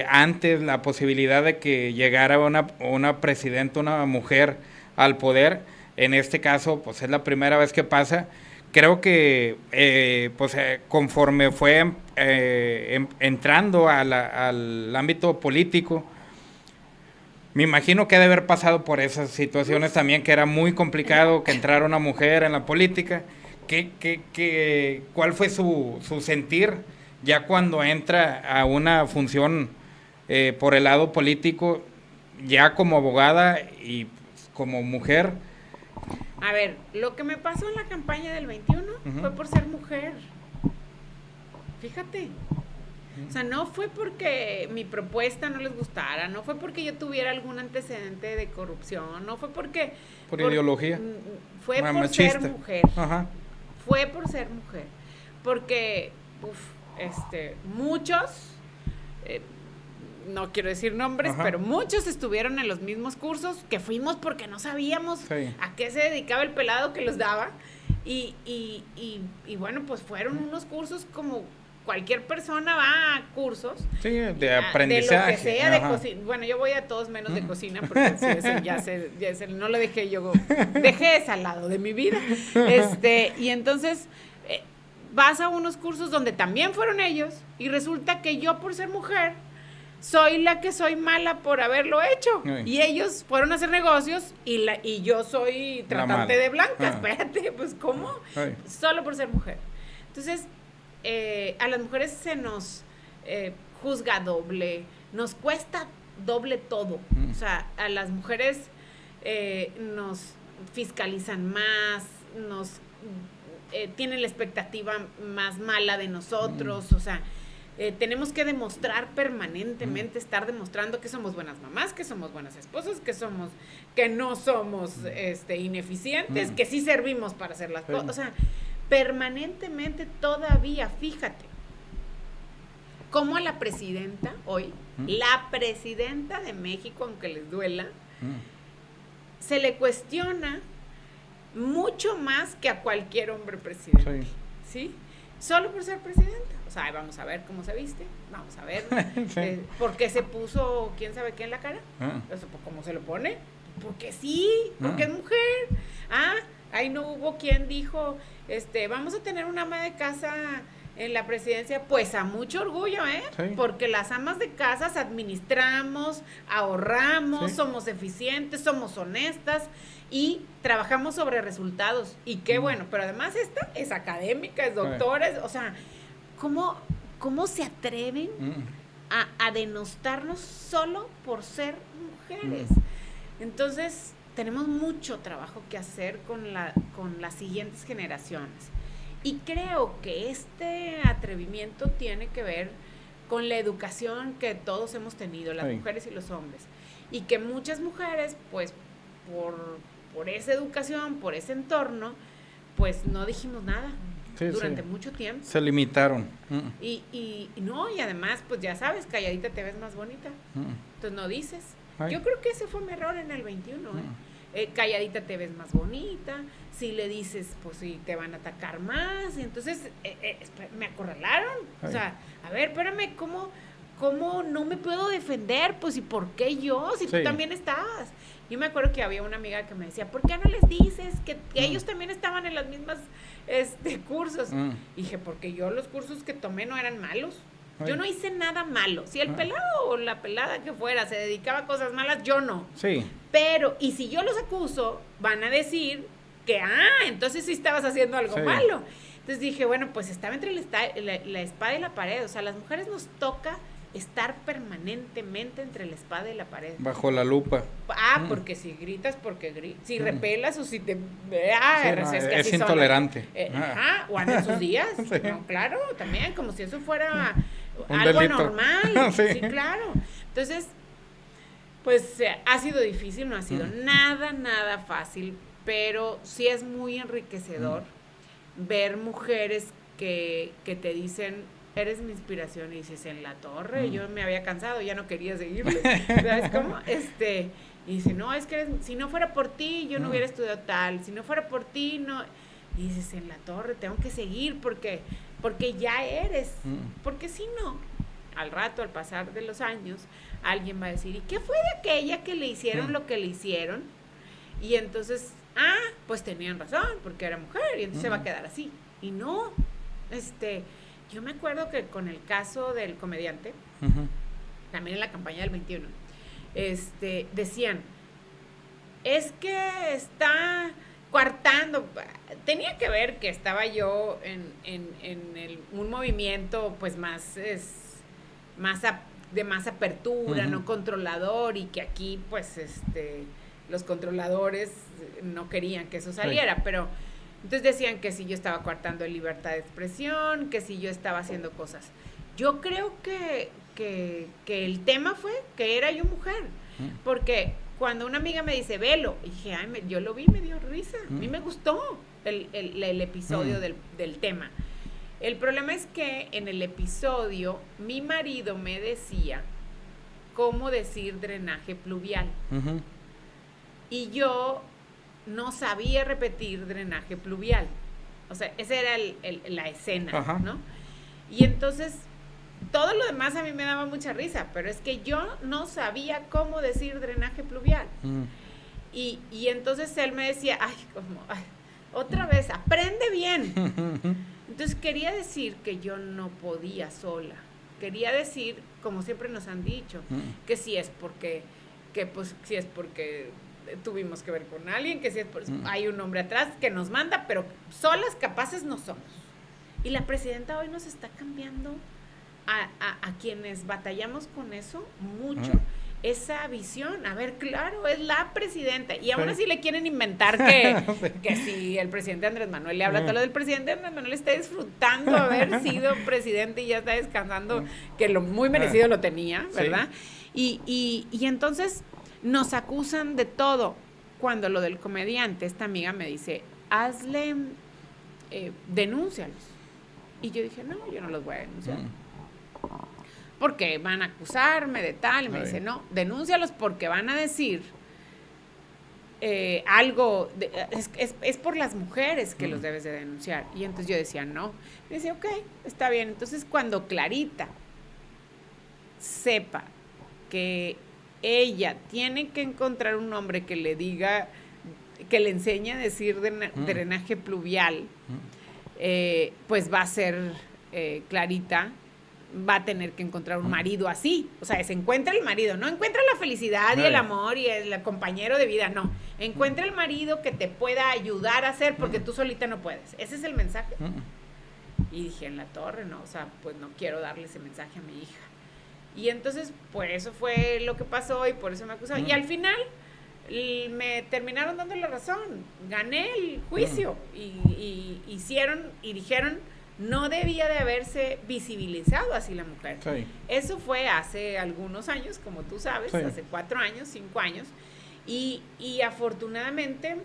antes la posibilidad de que llegara una presidenta, una mujer al poder. En este caso, pues es la primera vez que pasa. Creo que conforme fue entrando al ámbito político, me imagino que ha de haber pasado por esas situaciones también, que era muy complicado que entrara una mujer en la política. ¿Cuál fue su sentir ya cuando entra a una función por el lado político, ya como abogada y como mujer? A ver, lo que me pasó en la campaña del 21 fue por ser mujer. Fíjate. O sea, no fue porque mi propuesta no les gustara, no fue porque yo tuviera algún antecedente de corrupción, no fue porque... Por ideología. Fue por machista. Ser mujer. Fue por ser mujer. Porque, muchos, no quiero decir nombres, pero muchos estuvieron en los mismos cursos que fuimos porque no sabíamos a qué se dedicaba el pelado que los daba. Y bueno, pues fueron unos cursos como cualquier persona va a cursos. Sí, de aprendizaje. De lo que sea, de cocina. Bueno, yo voy a todos menos de cocina, porque sí, no lo dejé dejé ese al lado de mi vida. Y entonces vas a unos cursos donde también fueron ellos, y resulta que yo, por ser mujer, soy la que soy mala por haberlo hecho. Ay. Y ellos fueron a hacer negocios y yo soy tratante de blancas. Espérate, pues ¿cómo? Ay. Solo por ser mujer. Entonces, a las mujeres se nos juzga doble, nos cuesta doble todo. O sea, a las mujeres nos fiscalizan más, nos tienen la expectativa más mala de nosotros, o sea, tenemos que demostrar permanentemente, estar demostrando que somos buenas mamás, que somos buenas esposas, que no somos ineficientes, que sí servimos para hacer las cosas. O sea, permanentemente todavía, fíjate, como a la presidenta hoy, la presidenta de México, aunque les duela, se le cuestiona mucho más que a cualquier hombre presidente, ¿sí? Solo por ser presidenta. O sea, vamos a ver cómo se viste, vamos a ver por qué se puso quién sabe qué en la cara, eso, ¿cómo se lo pone? Porque sí, porque es mujer. Ahí no hubo quien dijo, vamos a tener una ama de casa en la presidencia, pues a mucho orgullo, porque las amas de casas administramos, ahorramos, somos eficientes, somos honestas y trabajamos sobre resultados, y qué bueno, pero además esta es académica, es doctora, o sea, ¿cómo se atreven a denostarnos solo por ser mujeres? Entonces, tenemos mucho trabajo que hacer con las siguientes generaciones. Y creo que este atrevimiento tiene que ver con la educación que todos hemos tenido, las mujeres y los hombres. Y que muchas mujeres, pues, por esa educación, por ese entorno, pues no dijimos nada durante mucho tiempo. Se limitaron. Y además, pues ya sabes, calladita te ves más bonita. Entonces no dices. Yo creo que ese fue mi error en el 21, calladita te ves más bonita, si le dices, pues sí, te van a atacar más, y entonces me acorralaron. O sea, a ver, espérame, ¿cómo no me puedo defender? Pues, ¿y por qué yo? Si tú también estabas. Yo me acuerdo que había una amiga que me decía, ¿por qué no les dices que ellos también estaban en las mismas cursos? Y dije, porque yo los cursos que tomé no eran malos. Yo no hice nada malo. Si el pelado o la pelada que fuera se dedicaba a cosas malas, yo no. Sí. Pero, y si yo los acuso, van a decir que, entonces sí estabas haciendo algo malo. Entonces dije, bueno, pues estaba entre la espada y la pared. O sea, a las mujeres nos toca estar permanentemente entre la espada y la pared. Bajo la lupa. Porque si gritas, si repelas o si te... es intolerante. O en esos días. No, claro, también, como si eso fuera algo delito. Normal. Sí, claro. Entonces, pues ha sido difícil, no ha sido nada fácil, pero sí es muy enriquecedor ver mujeres que te dicen, eres mi inspiración, y dices, en la torre, yo me había cansado, ya no quería seguirle, ¿sabes cómo? Y dice, no, es que si no fuera por ti, yo no hubiera estudiado tal, si no fuera por ti, no, y dices, en la torre, tengo que seguir, porque ya eres, porque si no, al rato, al pasar de los años, alguien va a decir, ¿y qué fue de aquella que le hicieron lo que le hicieron? Y entonces, pues tenían razón, porque era mujer, y entonces se va a quedar así, y no, yo me acuerdo que con el caso del comediante, también en la campaña del 21, decían, es que está coartando. Tenía que ver que estaba yo en un movimiento pues de más apertura, no controlador, y que aquí pues los controladores no querían que eso saliera, pero entonces decían que si yo estaba coartando en libertad de expresión, que si yo estaba haciendo cosas. Yo creo que el tema fue que era yo mujer, porque cuando una amiga me dice, velo, y dije, yo lo vi, me dio risa, a mí me gustó el episodio del tema. El problema es que en el episodio mi marido me decía cómo decir drenaje pluvial, y yo no sabía repetir drenaje pluvial. O sea, esa era la escena, ¿no? Y entonces, todo lo demás a mí me daba mucha risa, pero es que yo no sabía cómo decir drenaje pluvial. Y entonces él me decía, otra vez, aprende bien. Entonces quería decir que yo no podía sola. Quería decir, como siempre nos han dicho, que si es porque tuvimos que ver con alguien, que si es hay un hombre atrás que nos manda, pero solas capaces no somos. Y la presidenta hoy nos está cambiando a quienes batallamos con eso mucho. Esa visión, a ver, claro, es la presidenta, y aún así le quieren inventar que si el presidente Andrés Manuel le habla todo lo del presidente Andrés Manuel está disfrutando haber sido presidente y ya está descansando, que lo muy merecido lo tenía, ¿verdad? Y entonces nos acusan de todo, cuando lo del comediante, esta amiga me dice, hazle, denúncialos, y yo dije, no, yo no los voy a denunciar. Porque van a acusarme de tal, y me dice, no, denúncialos porque van a decir algo, es por las mujeres que los debes de denunciar. Y entonces yo decía, no. Me decía, ok, está bien. Entonces cuando Clarita sepa que ella tiene que encontrar un hombre que le diga, que le enseñe a decir drenaje pluvial, pues va a ser Clarita, va a tener que encontrar un marido así. O sea, se encuentra el marido, no encuentra la felicidad y el amor y el compañero de vida, no. Encuentra el marido que te pueda ayudar a hacer, porque tú solita no puedes. Ese es el mensaje. Y dije, en la torre, no, o sea, pues no quiero darle ese mensaje a mi hija. Y entonces, pues eso fue lo que pasó y por eso me acusaron. Y al final me terminaron dando la razón. Gané el juicio y hicieron y dijeron, no debía de haberse visibilizado así la mujer. Sí. Eso fue hace algunos años, como tú sabes, hace 4 años, 5 años, y afortunadamente,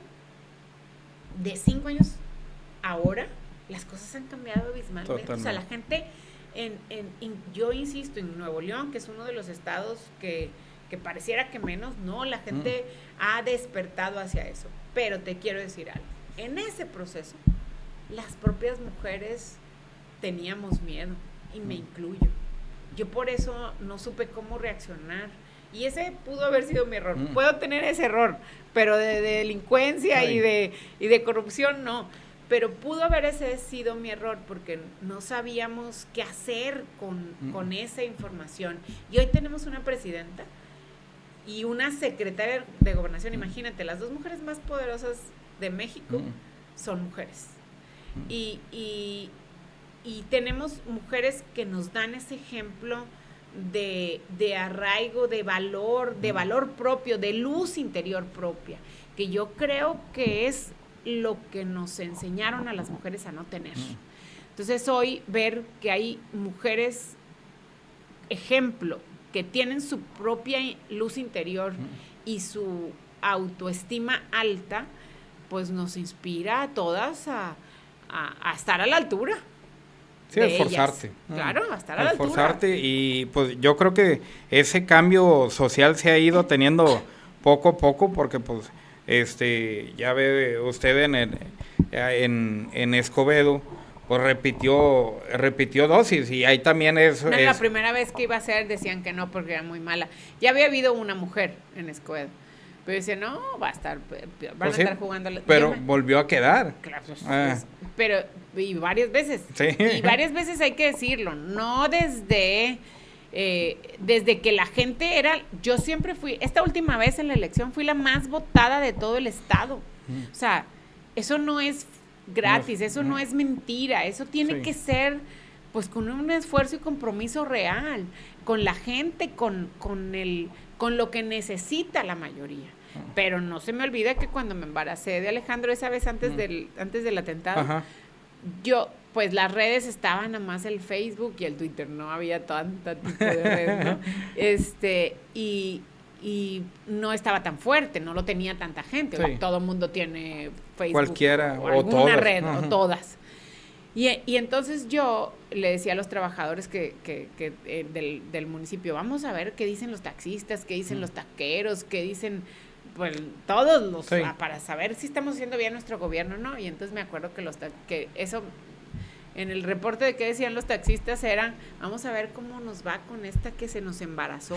de 5 años ahora, las cosas han cambiado abismalmente. Totalmente. O sea, la gente, yo insisto, en Nuevo León, que es uno de los estados que pareciera que menos, no, la gente ha despertado hacia eso. Pero te quiero decir algo, en ese proceso, las propias mujeres teníamos miedo, y me incluyo. Yo por eso no supe cómo reaccionar, y ese pudo haber sido mi error. Puedo tener ese error, pero de delincuencia y de corrupción no, pero pudo haber ese sido mi error, porque no sabíamos qué hacer con esa información. Y hoy tenemos una presidenta y una secretaria de Gobernación. Imagínate, las 2 mujeres más poderosas de México son mujeres. Y tenemos mujeres que nos dan ese ejemplo de arraigo, de valor propio, de luz interior propia, que yo creo que es lo que nos enseñaron a las mujeres a no tener. Entonces hoy ver que hay mujeres ejemplo, que tienen su propia luz interior y su autoestima alta, pues nos inspira a todas a estar a la altura. Sí, a esforzarte. Claro, a estar a la altura. Esforzarte, y pues yo creo que ese cambio social se ha ido teniendo poco a poco, porque pues ya ve usted en Escobedo, pues repitió dosis, y ahí también la primera vez que iba a ser decían que no porque era muy mala. Ya había habido una mujer en Escobedo, pero decía, no, van a estar jugando. Pero volvió a quedar. Claro, pero y varias veces. Sí. Y varias veces hay que decirlo, no desde que la gente yo siempre fui, esta última vez en la elección fui la más votada de todo el estado. O sea, eso no es gratis, eso no es mentira, eso tiene que ser pues con un esfuerzo y compromiso real, con la gente, con lo que necesita la mayoría. Pero no se me olvida que cuando me embaracé de Alejandro esa vez antes del atentado, yo, pues las redes estaban nada más el Facebook y el Twitter, no había tanta tipo de redes, ¿no? Y no estaba tan fuerte, no lo tenía tanta gente. Todo el mundo tiene Facebook. Cualquiera, o alguna red, o todas. Y entonces yo le decía a los trabajadores del municipio, vamos a ver qué dicen los taxistas, qué dicen los taqueros, qué dicen pues todos para saber si estamos haciendo bien nuestro gobierno, ¿no? Y entonces me acuerdo que eso en el reporte de que decían los taxistas eran, vamos a ver cómo nos va con esta que se nos embarazó.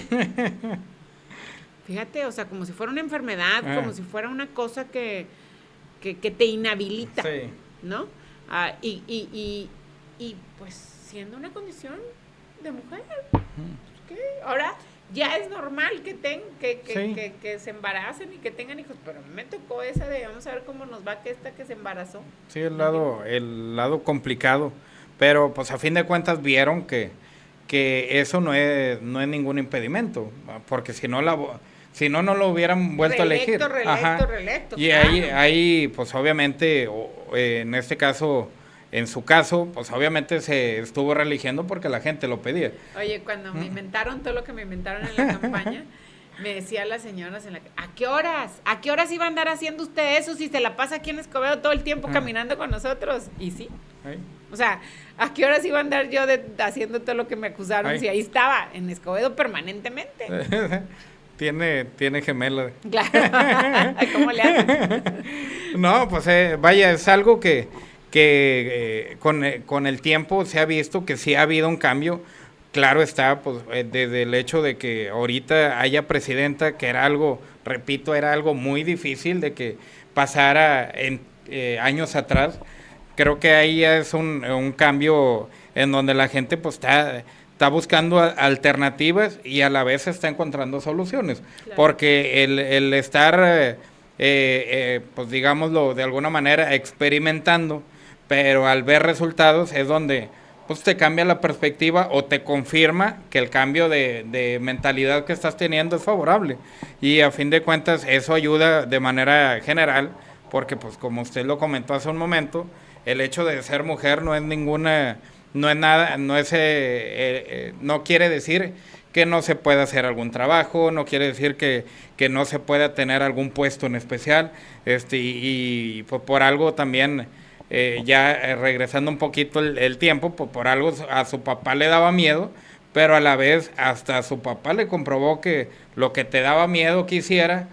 Fíjate, o sea, como si fuera una enfermedad, como si fuera una cosa que te inhabilita, sí, ¿no? Y pues siendo una condición de mujer, ¿qué? Ahora ya es normal que se embaracen y que tengan hijos, pero a mí me tocó esa de vamos a ver cómo nos va que esta que se embarazó. Sí, el lado complicado, pero pues a fin de cuentas vieron que eso no es ningún impedimento, porque si no no lo hubieran vuelto a elegir. Reelecto, y claro. ahí pues obviamente en este caso, en su caso, pues obviamente se estuvo reeligiendo porque la gente lo pedía. Oye, cuando me inventaron todo lo que me inventaron en la campaña, me decía las señoras ¿a qué horas? ¿A qué horas iba a andar haciendo usted eso si se la pasa aquí en Escobedo todo el tiempo caminando con nosotros? Y sí. ¿Ay? O sea, ¿a qué horas iba a andar yo haciendo todo lo que me acusaron? ¿Ay? Si ahí estaba, en Escobedo permanentemente. Tiene gemela. Claro. ¿Cómo le hacen? No, pues vaya, es algo que con el tiempo se ha visto que sí ha habido un cambio. Claro está, pues desde el hecho de que ahorita haya presidenta, que era algo muy difícil de que pasara en años atrás. Creo que ahí es un cambio en donde la gente pues está buscando alternativas y a la vez está encontrando soluciones. Claro. Porque el estar, pues digámoslo de alguna manera, experimentando, pero al ver resultados es donde pues te cambia la perspectiva o te confirma que el cambio de mentalidad que estás teniendo es favorable. Y a fin de cuentas eso ayuda de manera general, porque pues como usted lo comentó hace un momento, el hecho de ser mujer no quiere decir que no se pueda hacer algún trabajo, no quiere decir que no se pueda tener algún puesto en especial, y por algo también, regresando un poquito el tiempo, por algo a su papá le daba miedo, pero a la vez hasta a su papá le comprobó que lo que te daba miedo que hiciera,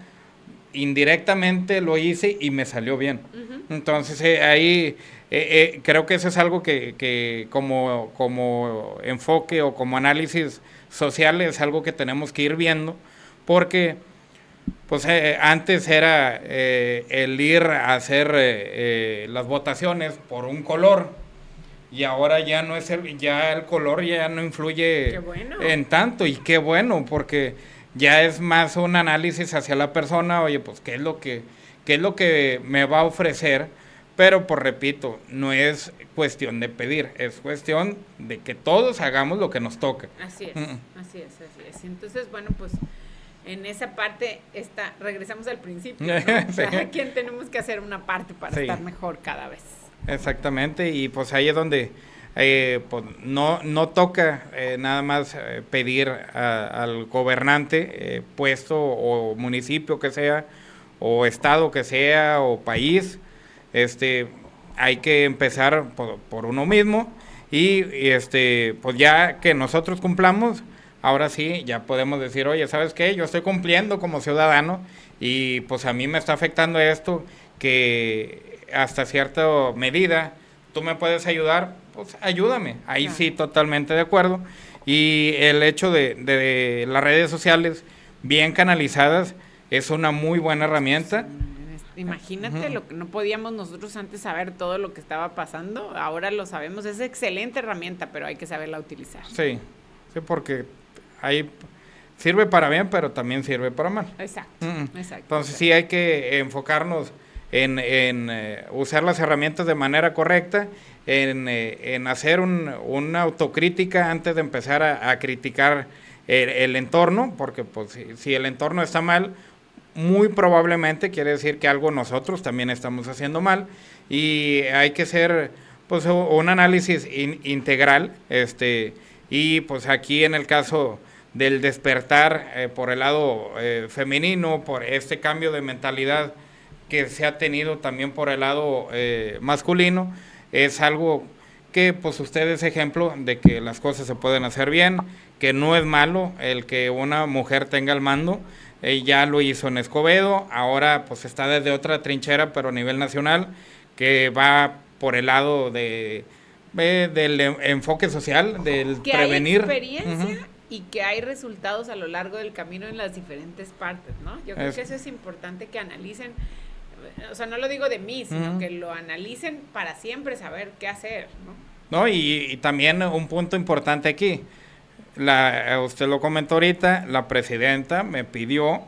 indirectamente lo hice y me salió bien. Uh-huh. Entonces ahí creo que eso es algo que como enfoque o como análisis social es algo que tenemos que ir viendo, porque pues antes era el ir a hacer las votaciones por un color, y ahora ya no es ya el color ya no influye en tanto, y qué bueno, porque ya es más un análisis hacia la persona. Oye, pues qué es lo que me va a ofrecer, pero pues repito, no es cuestión de pedir, es cuestión de que todos hagamos lo que nos toca. Así es, así es. Entonces, bueno, pues en esa parte regresamos al principio, ¿no? Sí. Cada quien tenemos que hacer una parte para estar mejor cada vez. Exactamente, y pues ahí es donde pues no toca nada más pedir al gobernante, puesto o municipio que sea, o estado que sea, o país. Hay que empezar por uno mismo, y pues ya que nosotros cumplamos, ahora sí ya podemos decir, oye, ¿sabes qué? Yo estoy cumpliendo como ciudadano y pues a mí me está afectando esto, que hasta cierta medida tú me puedes ayudar, pues ayúdame. Ahí sí, totalmente de acuerdo. Y el hecho de las redes sociales bien canalizadas es una muy buena herramienta. Imagínate lo que no podíamos nosotros antes saber, todo lo que estaba pasando, ahora lo sabemos. Es excelente herramienta, pero hay que saberla utilizar. Sí, porque ahí sirve para bien, pero también sirve para mal. Exacto. Entonces sí hay que enfocarnos en usar las herramientas de manera correcta, en hacer una autocrítica antes de empezar a criticar el entorno, porque pues si el entorno está mal, muy probablemente quiere decir que algo nosotros también estamos haciendo mal, y hay que hacer pues un análisis integral, y pues aquí en el caso del despertar por el lado femenino, por este cambio de mentalidad que se ha tenido también por el lado masculino, es algo que pues usted es ejemplo de que las cosas se pueden hacer bien, que no es malo el que una mujer tenga el mando. Ya lo hizo en Escobedo, ahora pues está desde otra trinchera, pero a nivel nacional, que va por el lado de del enfoque social, del que prevenir. Hay experiencia y que hay resultados a lo largo del camino en las diferentes partes, ¿no? Yo creo que eso es importante que analicen, o sea, no lo digo de mí, sino que lo analicen para siempre saber qué hacer, ¿no? No, y también un punto importante aquí, usted lo comentó ahorita, la presidenta me pidió,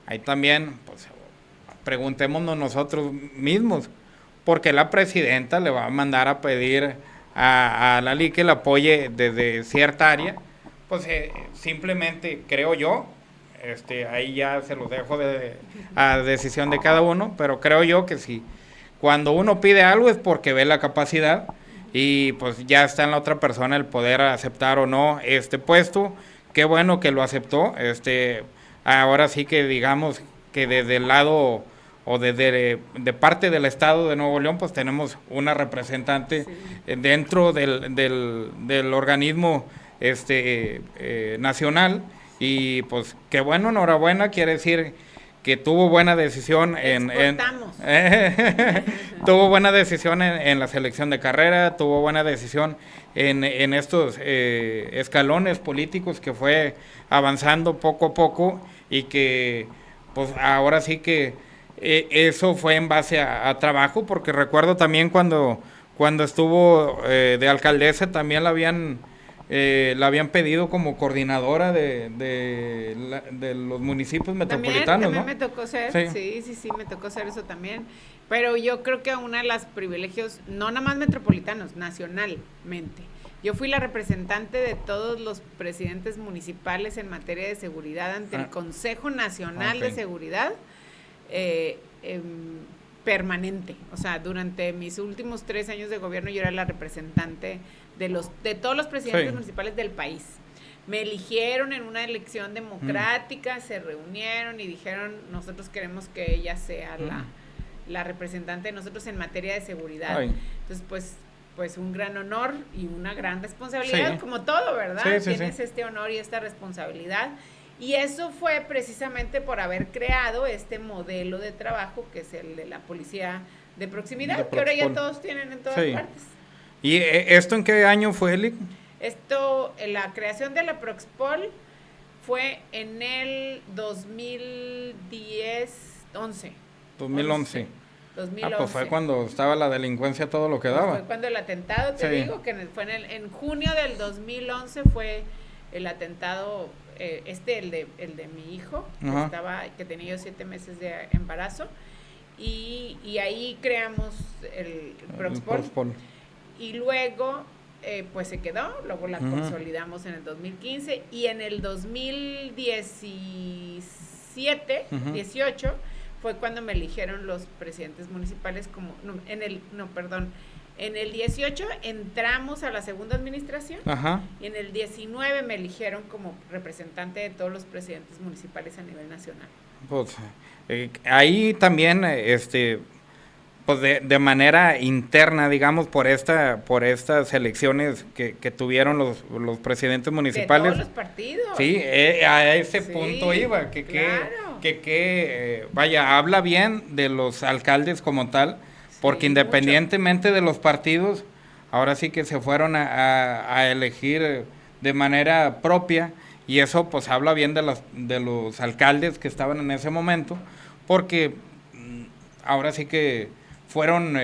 ahí también, pues, preguntémonos nosotros mismos, porque la presidenta le va a mandar a pedir a Lali que la apoye desde cierta área. Pues simplemente creo yo, ahí ya se los dejo a decisión de cada uno, pero creo yo que si cuando uno pide algo es porque ve la capacidad y pues ya está en la otra persona el poder aceptar o no este puesto. Qué bueno que lo aceptó. Ahora sí que digamos que desde el lado o de parte del Estado de Nuevo León, pues tenemos una representante dentro del organismo nacional, y pues qué bueno, enhorabuena, quiere decir que tuvo buena decisión tuvo buena decisión en la selección de carrera, tuvo buena decisión en estos escalones políticos que fue avanzando poco a poco, y que pues ahora sí que eso fue en base a trabajo, porque recuerdo también cuando estuvo de alcaldesa también la habían pedido como coordinadora de los municipios metropolitanos, también ¿no? me tocó ser, sí, me tocó ser eso también, pero yo creo que una de las privilegios, no nada más metropolitanos, nacionalmente. Yo fui la representante de todos los presidentes municipales en materia de seguridad ante el Consejo Nacional de Seguridad, permanente. O sea, durante mis últimos 3 años de gobierno yo era la representante de todos los presidentes municipales del país. Me eligieron en una elección democrática, se reunieron y dijeron, nosotros queremos que ella sea la representante de nosotros en materia de seguridad. Entonces, pues un gran honor y una gran responsabilidad, como todo, ¿verdad? Tienes este honor y esta responsabilidad. Y eso fue precisamente por haber creado este modelo de trabajo que es el de la policía de proximidad, que ahora ya todos tienen en todas partes. ¿Y esto en qué año fue, Eli? La creación de la Proxpol fue en el 2011. 2011. 2011. Pues fue cuando estaba la delincuencia todo lo que daba. Fue cuando el atentado, te digo, que fue en junio del 2011 fue el atentado, el de mi hijo, que tenía yo 7 meses de embarazo, y ahí creamos el Proxpol. Y luego, pues se quedó, luego la consolidamos en el 2015, y en el 2017, 18, fue cuando me eligieron los presidentes municipales en el 18 entramos a la segunda administración, y en el 19 me eligieron como representante de todos los presidentes municipales a nivel nacional. Pues ahí también, pues de manera interna, digamos, por estas elecciones que tuvieron los presidentes municipales. De todos los partidos. Sí, a ese punto iba, vaya, habla bien de los alcaldes como tal, porque independientemente de los partidos, ahora sí que se fueron a elegir de manera propia, y eso pues habla bien de los alcaldes que estaban en ese momento, porque ahora sí que fueron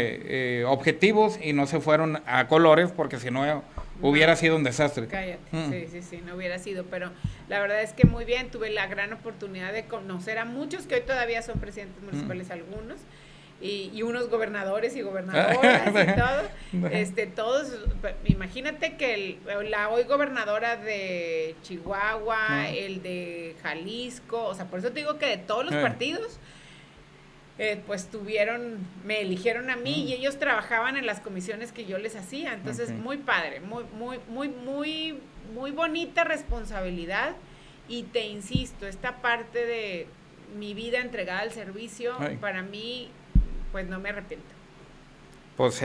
objetivos y no se fueron a colores, porque si no hubiera sido un desastre. Cállate, sí, no hubiera sido, pero la verdad es que muy bien, tuve la gran oportunidad de conocer a muchos que hoy todavía son presidentes municipales, algunos, y unos gobernadores y gobernadoras y todo, todos, imagínate que la hoy gobernadora de Chihuahua, el de Jalisco, o sea, por eso te digo que de todos los partidos, pues me eligieron a mí, y ellos trabajaban en las comisiones que yo les hacía, entonces muy padre, muy bonita responsabilidad, y te insisto, esta parte de mi vida entregada al servicio, para mí, pues no me arrepiento. Pues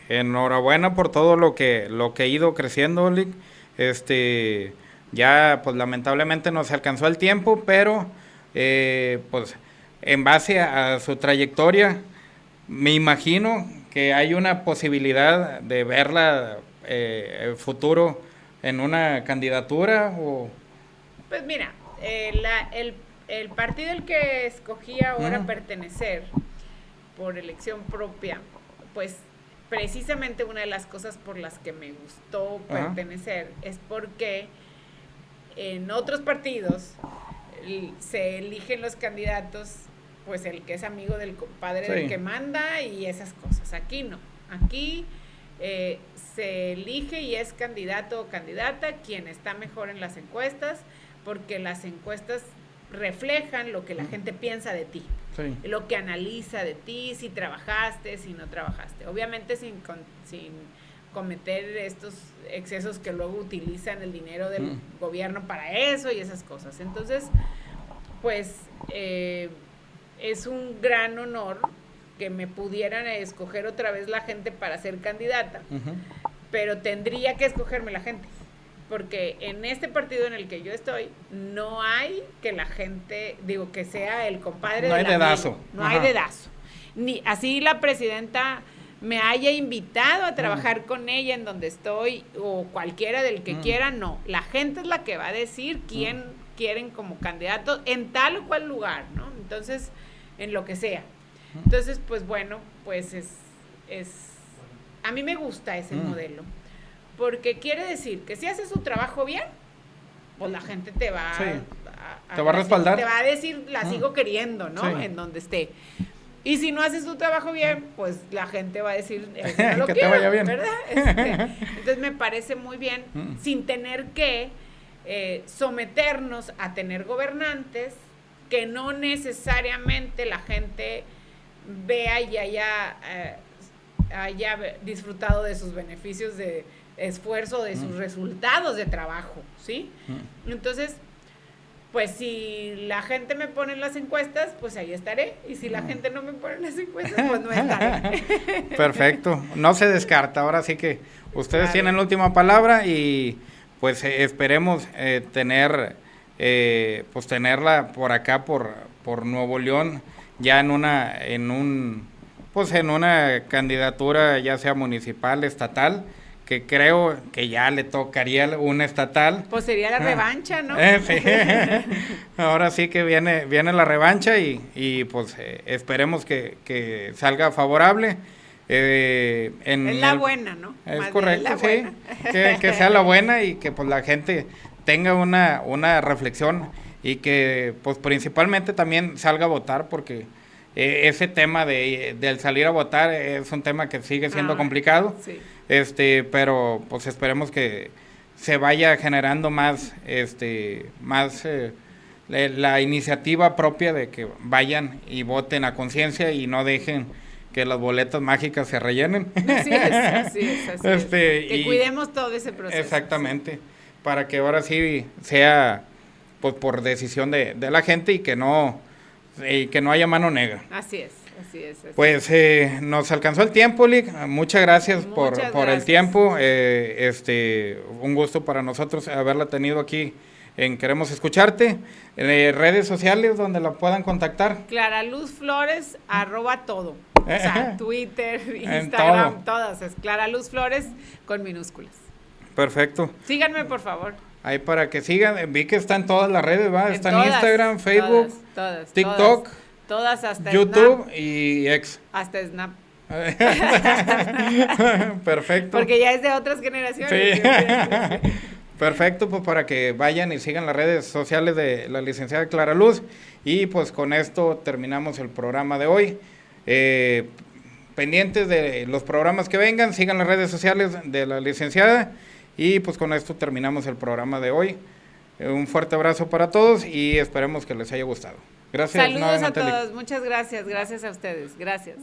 enhorabuena por todo lo que ha ido creciendo, Oli. Ya pues lamentablemente no se alcanzó el tiempo, pero pues en base a su trayectoria, me imagino que hay una posibilidad de verla futuro en una candidatura o...? Pues mira, el partido al que escogí ahora pertenecer por elección propia, pues precisamente una de las cosas por las que me gustó pertenecer es porque en otros partidos se eligen los candidatos, pues el que es amigo del compadre del que manda y esas cosas. Aquí no, aquí se elige y es candidato o candidata quien está mejor en las encuestas, porque las encuestas reflejan lo que la gente piensa de ti, lo que analiza de ti, si trabajaste, si no trabajaste. Obviamente sin cometer estos excesos que luego utilizan el dinero del gobierno para eso y esas cosas. Entonces, pues es un gran honor que me pudieran escoger otra vez la gente para ser candidata, pero tendría que escogerme la gente. Porque en este partido en el que yo estoy, no hay que la gente, digo, que sea el compadre. No hay dedazo. No hay dedazo. Ni así la presidenta me haya invitado a trabajar con ella en donde estoy, o cualquiera del que quiera, no. La gente es la que va a decir quién quieren como candidato en tal o cual lugar, ¿no? Entonces, en lo que sea. Entonces, pues bueno, pues a mí me gusta ese modelo. Porque quiere decir que si haces tu trabajo bien, pues la gente te va te va a respaldar. Te va a decir, la sigo queriendo, ¿no? En donde esté. Y si no haces tu trabajo bien, pues la gente va a decir, no lo que quiero, te vaya bien. ¿verdad? Entonces me parece muy bien, sin tener que someternos a tener gobernantes que no necesariamente la gente vea y haya disfrutado de sus beneficios de esfuerzo, de sus resultados de trabajo, ¿sí? Entonces, pues si la gente me pone en las encuestas, pues ahí estaré, y si la gente no me pone en las encuestas, pues no estaré. Perfecto, no se descarta, ahora sí que ustedes tienen la última palabra y pues esperemos tenerla por acá, por Nuevo León, ya en una candidatura ya sea municipal, estatal, que creo que ya le tocaría una estatal. Pues sería la revancha, ¿no? Sí. Ahora sí que viene la revancha y pues esperemos que salga favorable. Es la buena, ¿no? Es más correcto, la sí. buena. Que sea la buena y que pues la gente tenga una reflexión y que pues principalmente también salga a votar, porque ese tema del salir a votar es un tema que sigue siendo complicado, pero pues esperemos que se vaya generando más la iniciativa propia de que vayan y voten a conciencia y no dejen que las boletas mágicas se rellenen. Así es. Que cuidemos todo ese proceso. Exactamente, para que ahora sí sea pues por decisión de la gente y que no haya mano negra. Así es. Pues nos alcanzó el tiempo, Lick. Muchas gracias por el tiempo. Un gusto para nosotros haberla tenido aquí en Queremos Escucharte. Redes sociales donde la puedan contactar. Clara Luz Flores, @todo. O sea, Twitter, Instagram, todas. Es Clara Luz Flores con minúsculas. Perfecto. Síganme, por favor. Ahí para que sigan. Vi que está en todas las redes, ¿va? Está en Instagram, Facebook, todas, TikTok. Todas hasta YouTube Snap. Y X. Hasta Snap. Perfecto. Porque ya es de otras generaciones. Sí. Perfecto, pues para que vayan y sigan las redes sociales de la licenciada Clara Luz. Y pues con esto terminamos el programa de hoy. Pendientes de los programas que vengan, sigan las redes sociales de la licenciada. Y pues con esto terminamos el programa de hoy. Un fuerte abrazo para todos y esperemos que les haya gustado. Gracias. Saludos a todos, muchas gracias a ustedes, gracias.